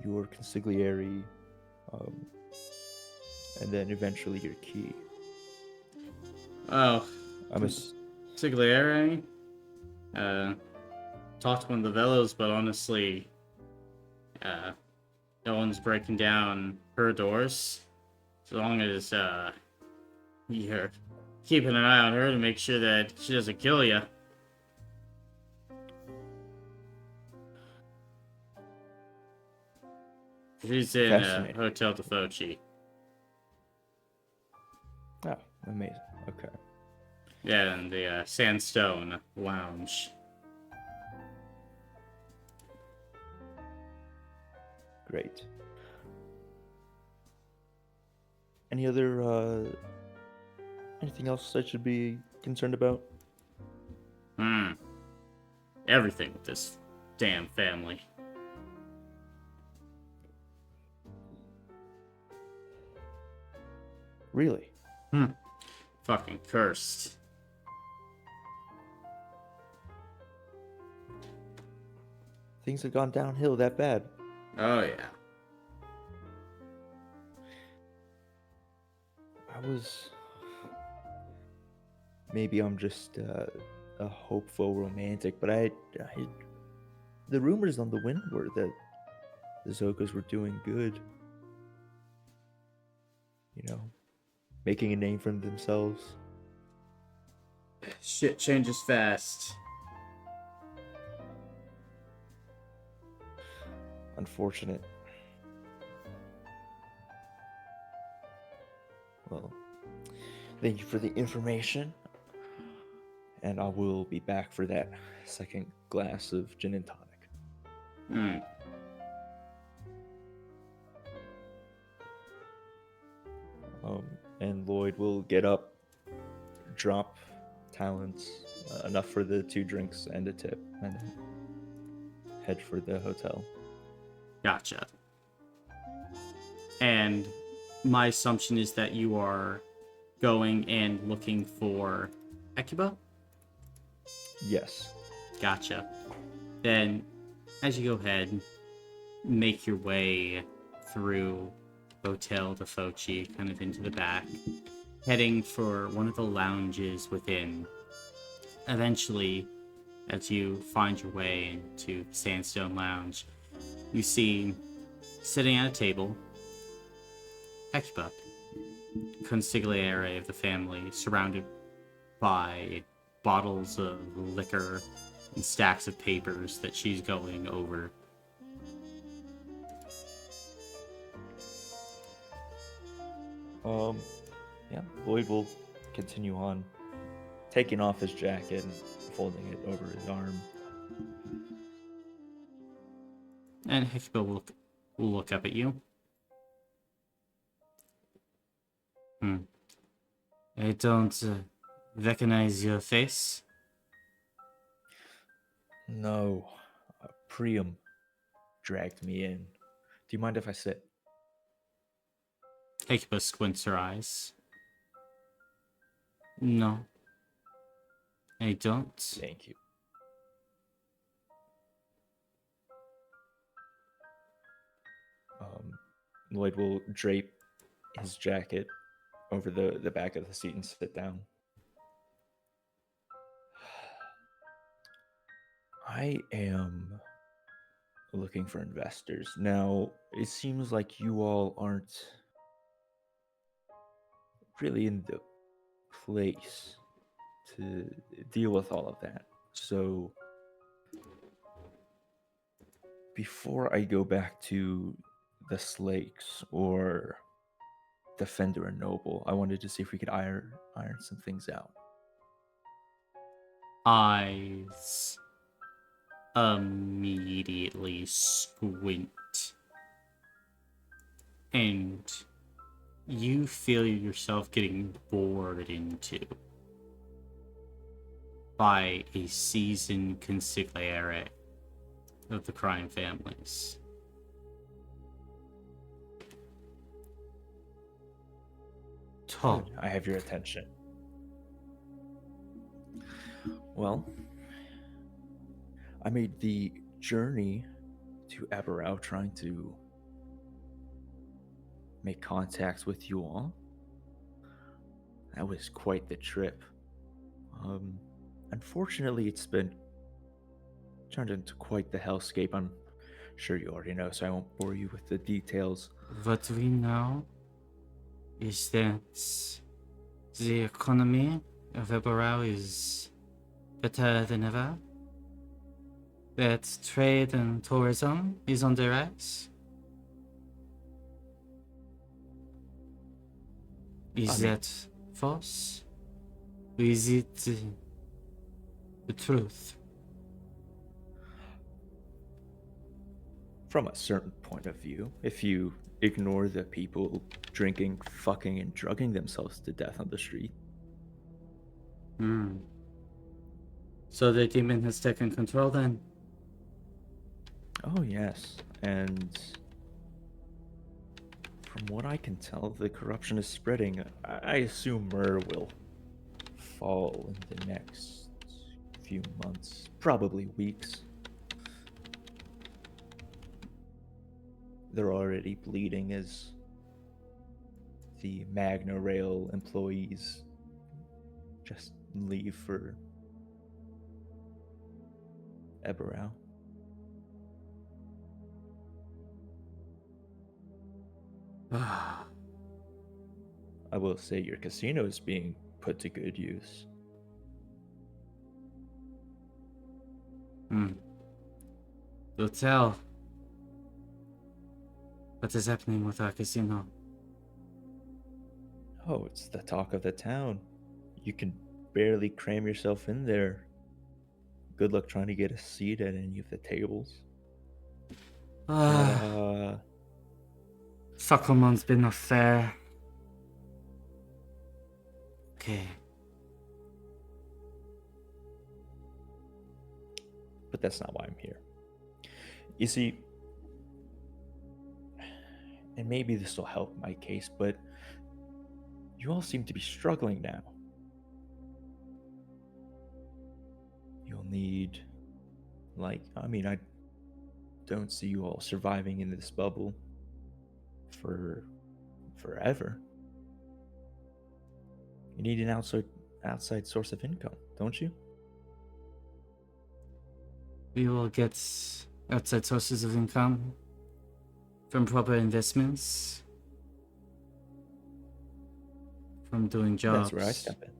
your consigliere, and then eventually your key. Oh, I'm a Sigliere. Talked to one of the Velos, but honestly, no one's breaking down her doors. As long as you're keeping an eye on her to make sure that she doesn't kill you. She's in Fascinating. Hotel de Foci. Oh, amazing. Okay. Yeah, in the Sandstone Lounge. Great. Any other anything else I should be concerned about? Everything with this damn family. Really? Fucking cursed. Things have gone downhill that bad. Oh yeah. Maybe I'm just a hopeful romantic, but the rumors on the wind were that the Zoccos were doing good. You know, making a name for themselves. Shit changes fast. Unfortunate. Well, thank you for the information. And I will be back for that second glass of gin and tonic. And Lloyd will get up, drop talents, enough for the 2 drinks and a tip, and then head for the hotel. Gotcha. And my assumption is that you are going and looking for Ekiba? Yes. Gotcha. Then, as you go ahead, make your way through Hotel de Foci, kind of into the back, heading for one of the lounges within. Eventually, as you find your way into Sandstone Lounge, you see, sitting at a table, Hecuba, consigliere of the family, surrounded by bottles of liquor and stacks of papers that she's going over. Yeah, Lloyd will continue on, taking off his jacket and folding it over his arm. And Hecuba will look up at you. I don't recognize your face. No, Priam dragged me in. Do you mind if I sit? Hecuba squints her eyes. No, I don't. Thank you. Lloyd will drape his jacket over the back of the seat and sit down. I am looking for investors. Now, it seems like you all aren't really in the place to deal with all of that. So, before I go back to the Slakes or Defender and Noble, I wanted to see if we could iron some things out. Eyes immediately squint. And you feel yourself getting bored into by a seasoned consigliere of the crime families. Tall. Good, I have your attention. Well, I made the journey to Eberau trying to make contacts with you all. That was quite the trip. Unfortunately, it's been turned into quite the hellscape. I'm sure you already know, so I won't bore you with the details. What we know is that the economy of Eberau is better than ever. That trade and tourism is on the rise. Is that false? Or is it the truth? From a certain point of view, if you ignore the people drinking, fucking, and drugging themselves to death on the street. So the demon has taken control then? Oh, yes. And from what I can tell, the corruption is spreading. I assume Myrrh will fall in the next few months, probably weeks. They're already bleeding as the Magna Rail employees just leave for Eberau. I will say your casino is being put to good use. Do tell. What is happening with our casino? Oh, it's the talk of the town. You can barely cram yourself in there. Good luck trying to get a seat at any of the tables. Sucklemon's been a fair. Okay. But that's not why I'm here. You see, and maybe this will help my case, but you all seem to be struggling now. You'll need, I don't see you all surviving in this bubble for forever. You need an outside source of income, don't you? We will get outside sources of income from proper investments, from doing jobs. That's where I step in.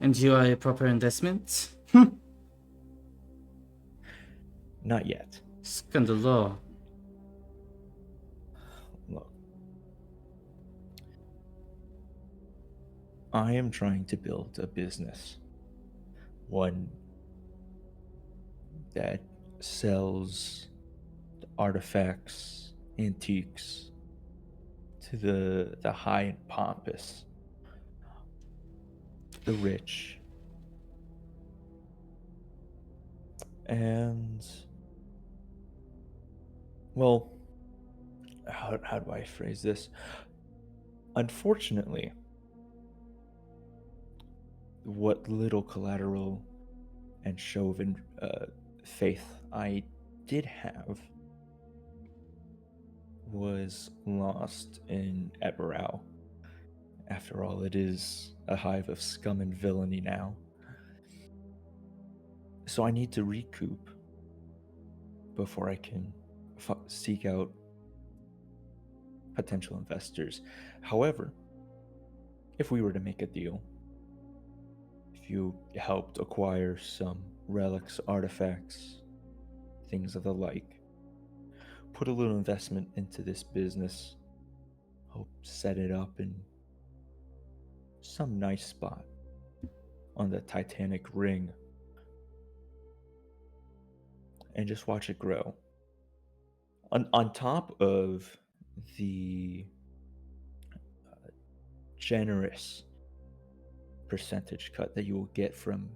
And you are a proper investment? Not yet. Scandalous. Look, I am trying to build a business. One that sells artifacts, antiques, to the high and pompous, the rich, and well, how do I phrase this? Unfortunately, what little collateral and show of faith I did have was lost in Eberau. After all, it is a hive of scum and villainy now. So I need to recoup before I can seek out potential investors. However, if we were to make a deal, if you helped acquire some relics, artifacts, things of the like, put a little investment into this business, hope set it up in some nice spot on the Titanic ring, and just watch it grow. On top of the generous percentage cut that you will get from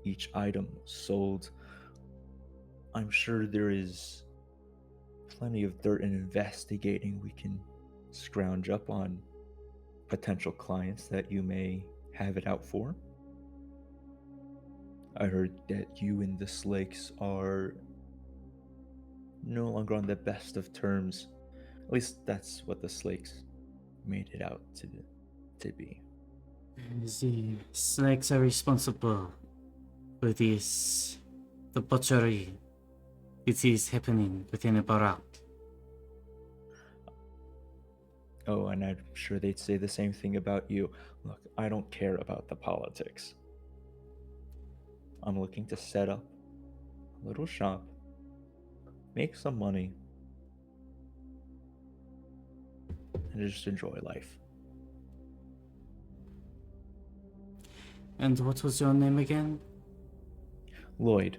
each item sold, I'm sure there is plenty of dirt and investigating we can scrounge up on potential clients that you may have it out for. I heard that you and the Slakes are no longer on the best of terms. At least that's what the Slakes made it out to be. The snakes are responsible for this, the butchery. It is happening within a borough. Oh, and I'm sure they'd say the same thing about you. Look, I don't care about the politics. I'm looking to set up a little shop, make some money, and just enjoy life. And what was your name again? Lloyd,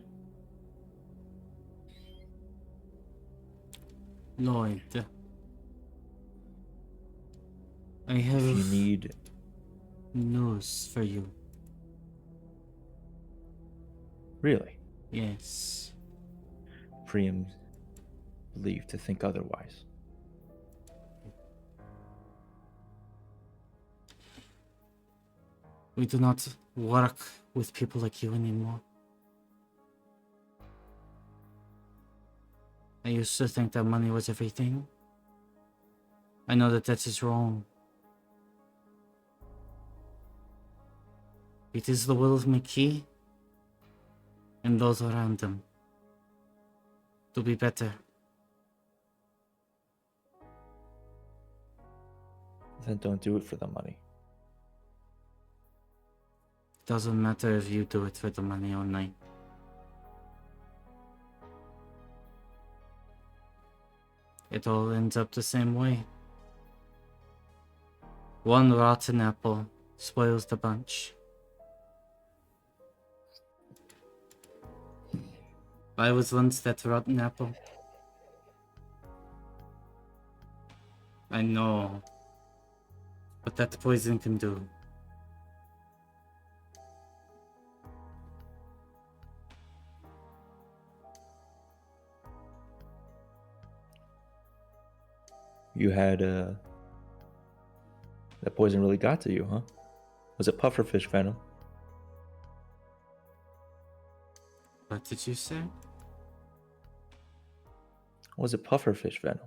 Lloyd. I if have you need... news for you. Really? Yes. Priam believed to think otherwise. We do not work with people like you anymore. I used to think that money was everything. I know that that is wrong. It is the will of McKee and those around him to be better. Then don't do it for the money. Doesn't matter if you do it for the money or not. It all ends up the same way. One rotten apple spoils the bunch. I was once that rotten apple. I know what that poison can do. You had, that poison really got to you, huh? Was it pufferfish venom? What did you say? Was it pufferfish venom?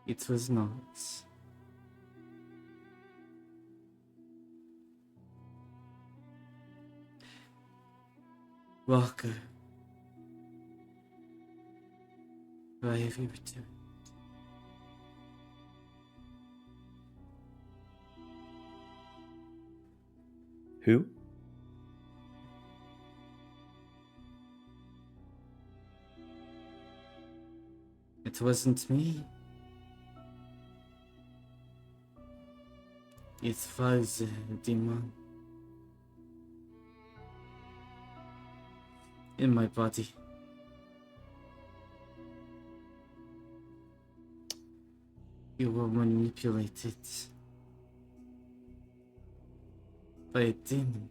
It was not. Walker, why have you returned? Who? It wasn't me. It was a demon in my body. You were manipulated by a demon.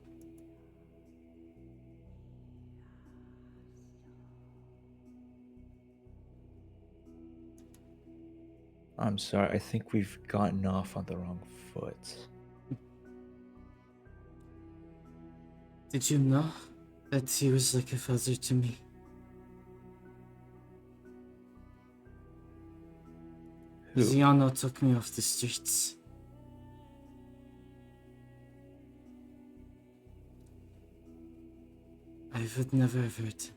I'm sorry, I think we've gotten off on the wrong foot. Did you know that he was like a father to me? Who? Ziano took me off the streets. I would never have hurt him.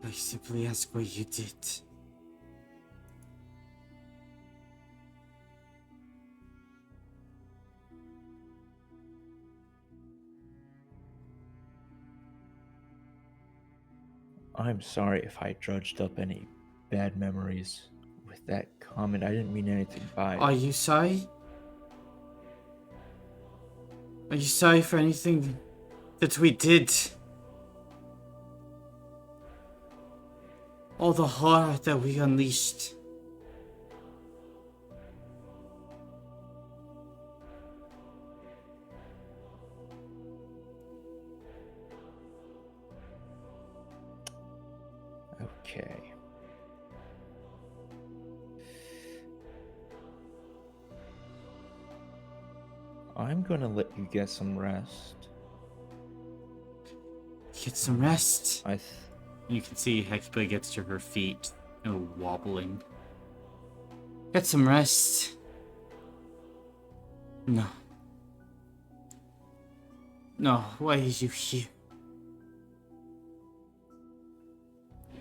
I simply ask what you did. I'm sorry if I drudged up any bad memories with that comment. I didn't mean anything by Are it. you sorry? Are you sorry for anything that we did? All the horror that we unleashed. Okay. I'm gonna let you get some rest. Get some rest. I You can see Hexba gets to her feet, wobbling. Get some rest. No. No, why are you here?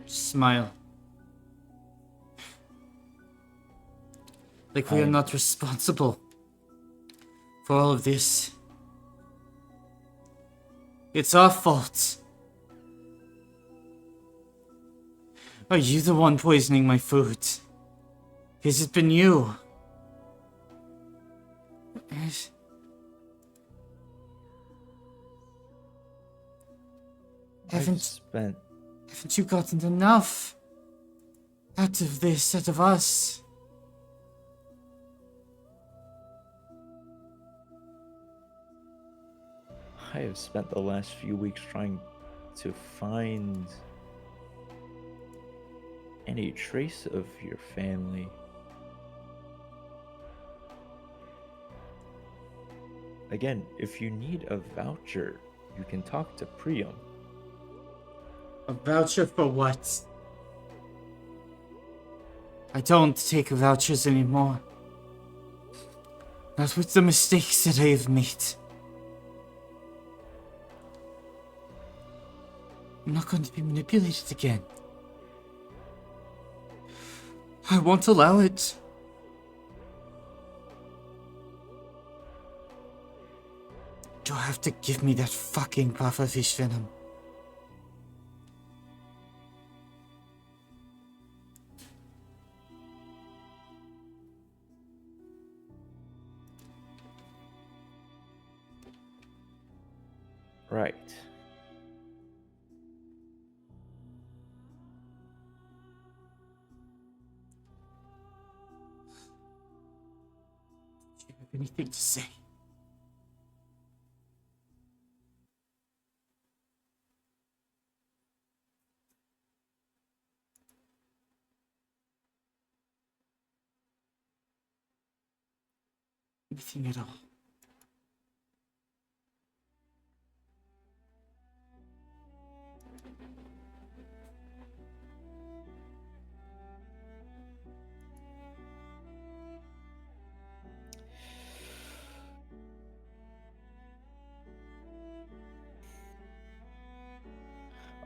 Smile. Like we are not responsible for all of this. It's our fault. Are you the one poisoning my food? Has it been you? Haven't you gotten enough out of this, out of us? I have spent the last few weeks trying to find any trace of your family. Again, if you need a voucher, you can talk to Priam. A voucher for what? I don't take vouchers anymore. Not with the mistakes that I have made. I'm not going to be manipulated again. I won't allow it. You'll have to give me that fucking pufferfish venom. Right. Do you have anything to say? Anything at all?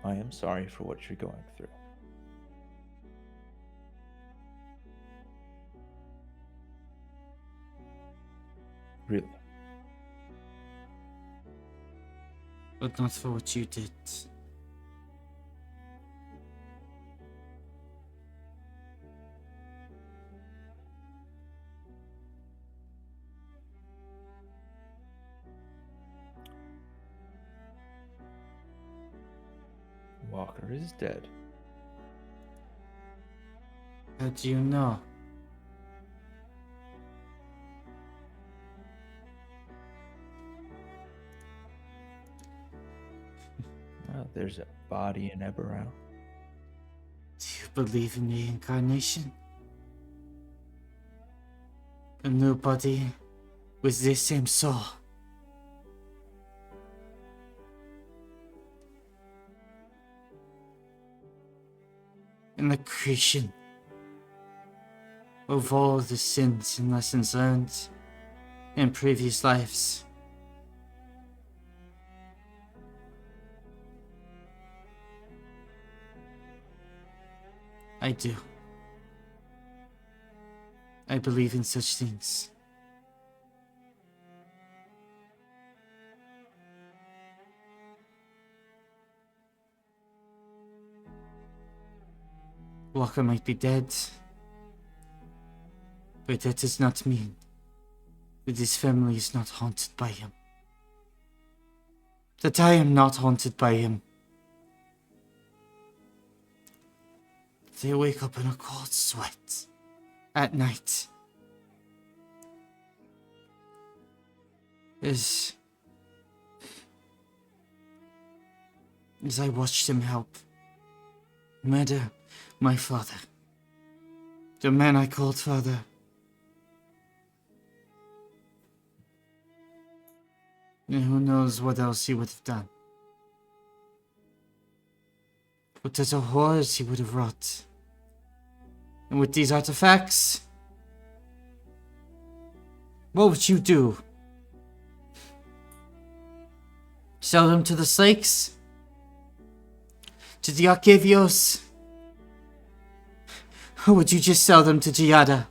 I am sorry for what you're going through. Really. But not for what you did. Walker is dead. How do you know? Well, there's a body in Eberau. Do you believe in reincarnation? A new body with the same soul. And the creation of all the sins and lessons learned in previous lives. I do. I believe in such things. Walker might be dead, but that does not mean that his family is not haunted by him. That I am not haunted by him. They wake up in a cold sweat at night. As I watched him help murder my father. The man I called father. And who knows what else he would have done. What other horrors he would have wrought. And with these artifacts, what would you do? Sell them to the Slakes? To the Arcavios? Or would you just sell them to Giada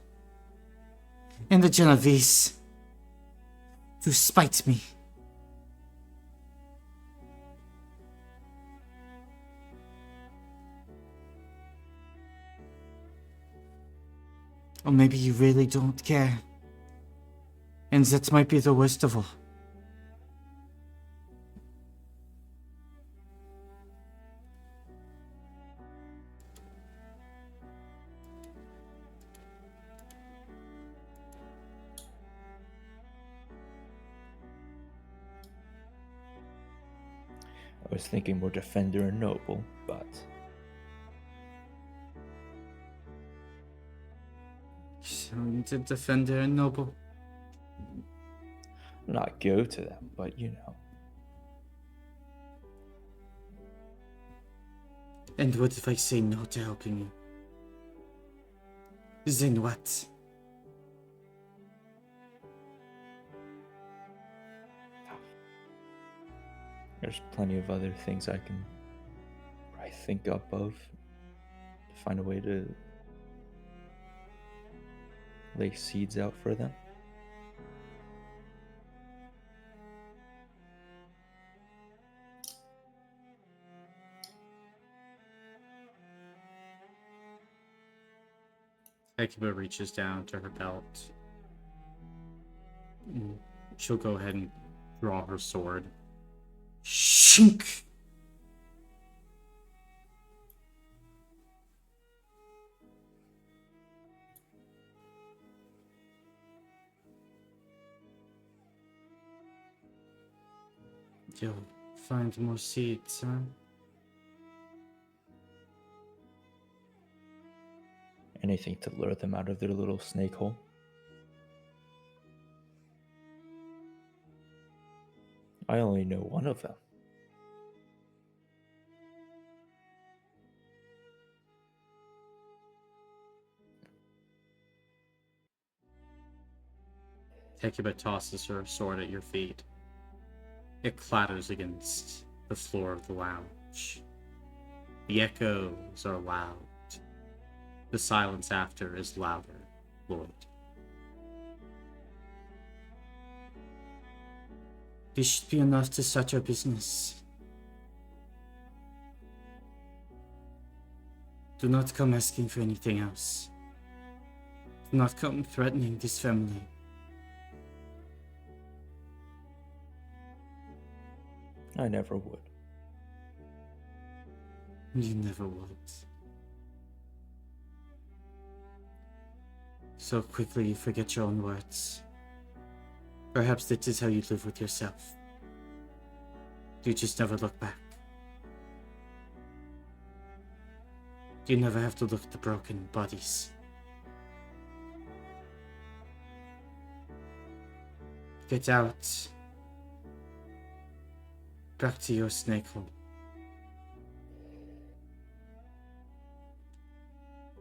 and the Genovese, who spite me? Or maybe you really don't care, and that might be the worst of all. I was thinking more defender and noble, but So into defender and noble. not go to them, but you know. And what if I say no to helping you? Then what? There's plenty of other things I can probably think up of to find a way to lay seeds out for them. Hecuba reaches down to her belt. She'll go ahead and draw her sword. Shink! You'll find more seeds, huh? Anything to lure them out of their little snake hole. I only know one of them. Hecuba tosses her sword at your feet. It clatters against the floor of the lounge. The echoes are loud. The silence after is louder, Lloyd. This should be enough to start your business. Do not come asking for anything else. Do not come threatening this family. I never would. You never would. So quickly you forget your own words. Perhaps that is how you live with yourself. You just never look back. You never have to look at the broken bodies. Get out. Back to your snake hole.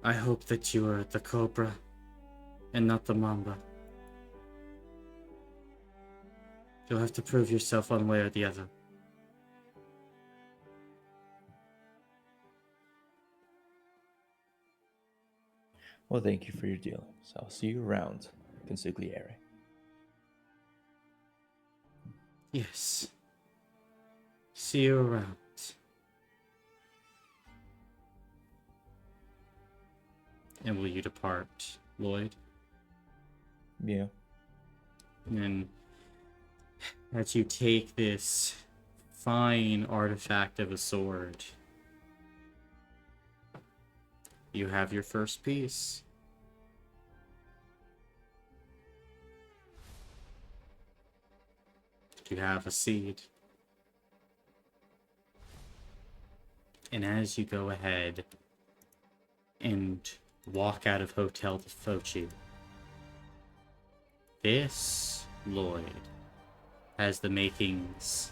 I hope that you are the cobra and not the mamba. You'll have to prove yourself one way or the other. Well, thank you for your dealings. I'll see you around, consigliere. Yes. See you around. And will you depart, Lloyd? Yeah. And as you take this fine artifact of a sword, you have your first piece. You have a seed. And as you go ahead and walk out of Hotel de Foci, this, Lloyd, has the makings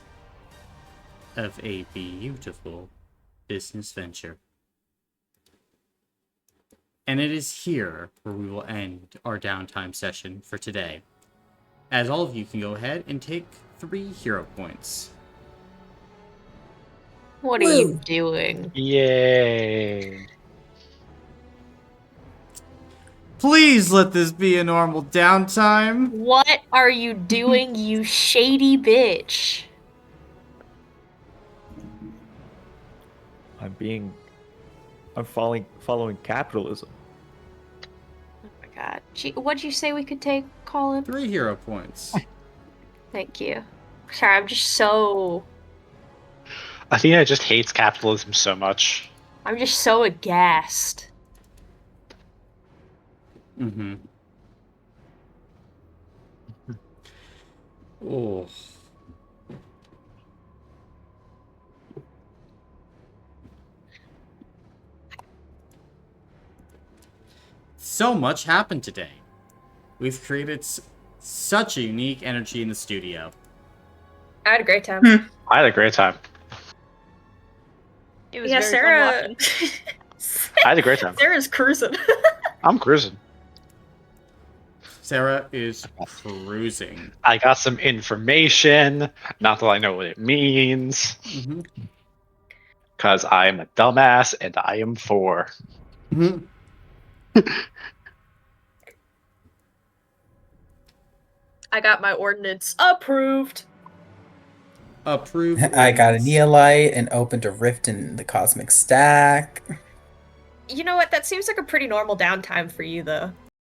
of a beautiful business venture. And it is here where we will end our downtime session for today, as all of you can go ahead and take 3 hero points. What are you doing? Yay. Please let this be a normal downtime. What are you doing, you shady bitch? I'm following capitalism. Oh my god. What'd you say we could take, Colin? 3 hero points. Thank you. Sorry, I'm just so... Athena just hates capitalism so much. I'm just so aghast. Mm-hmm. Oh. So much happened today. We've created such a unique energy in the studio. I had a great time. I had a great time. It was Yeah, very Sarah. fun watching. I had a great time. Sarah's cruising. I'm cruising. Sarah is cruising. I got some information. Not that I know what it means. Mm-hmm. Because I am a dumbass and I am 4. Mm-hmm. I got my ordinance approved. Approved. I got a ordinance. neolite and opened a rift in the cosmic stack. You know what? That seems like a pretty normal downtime for you, though.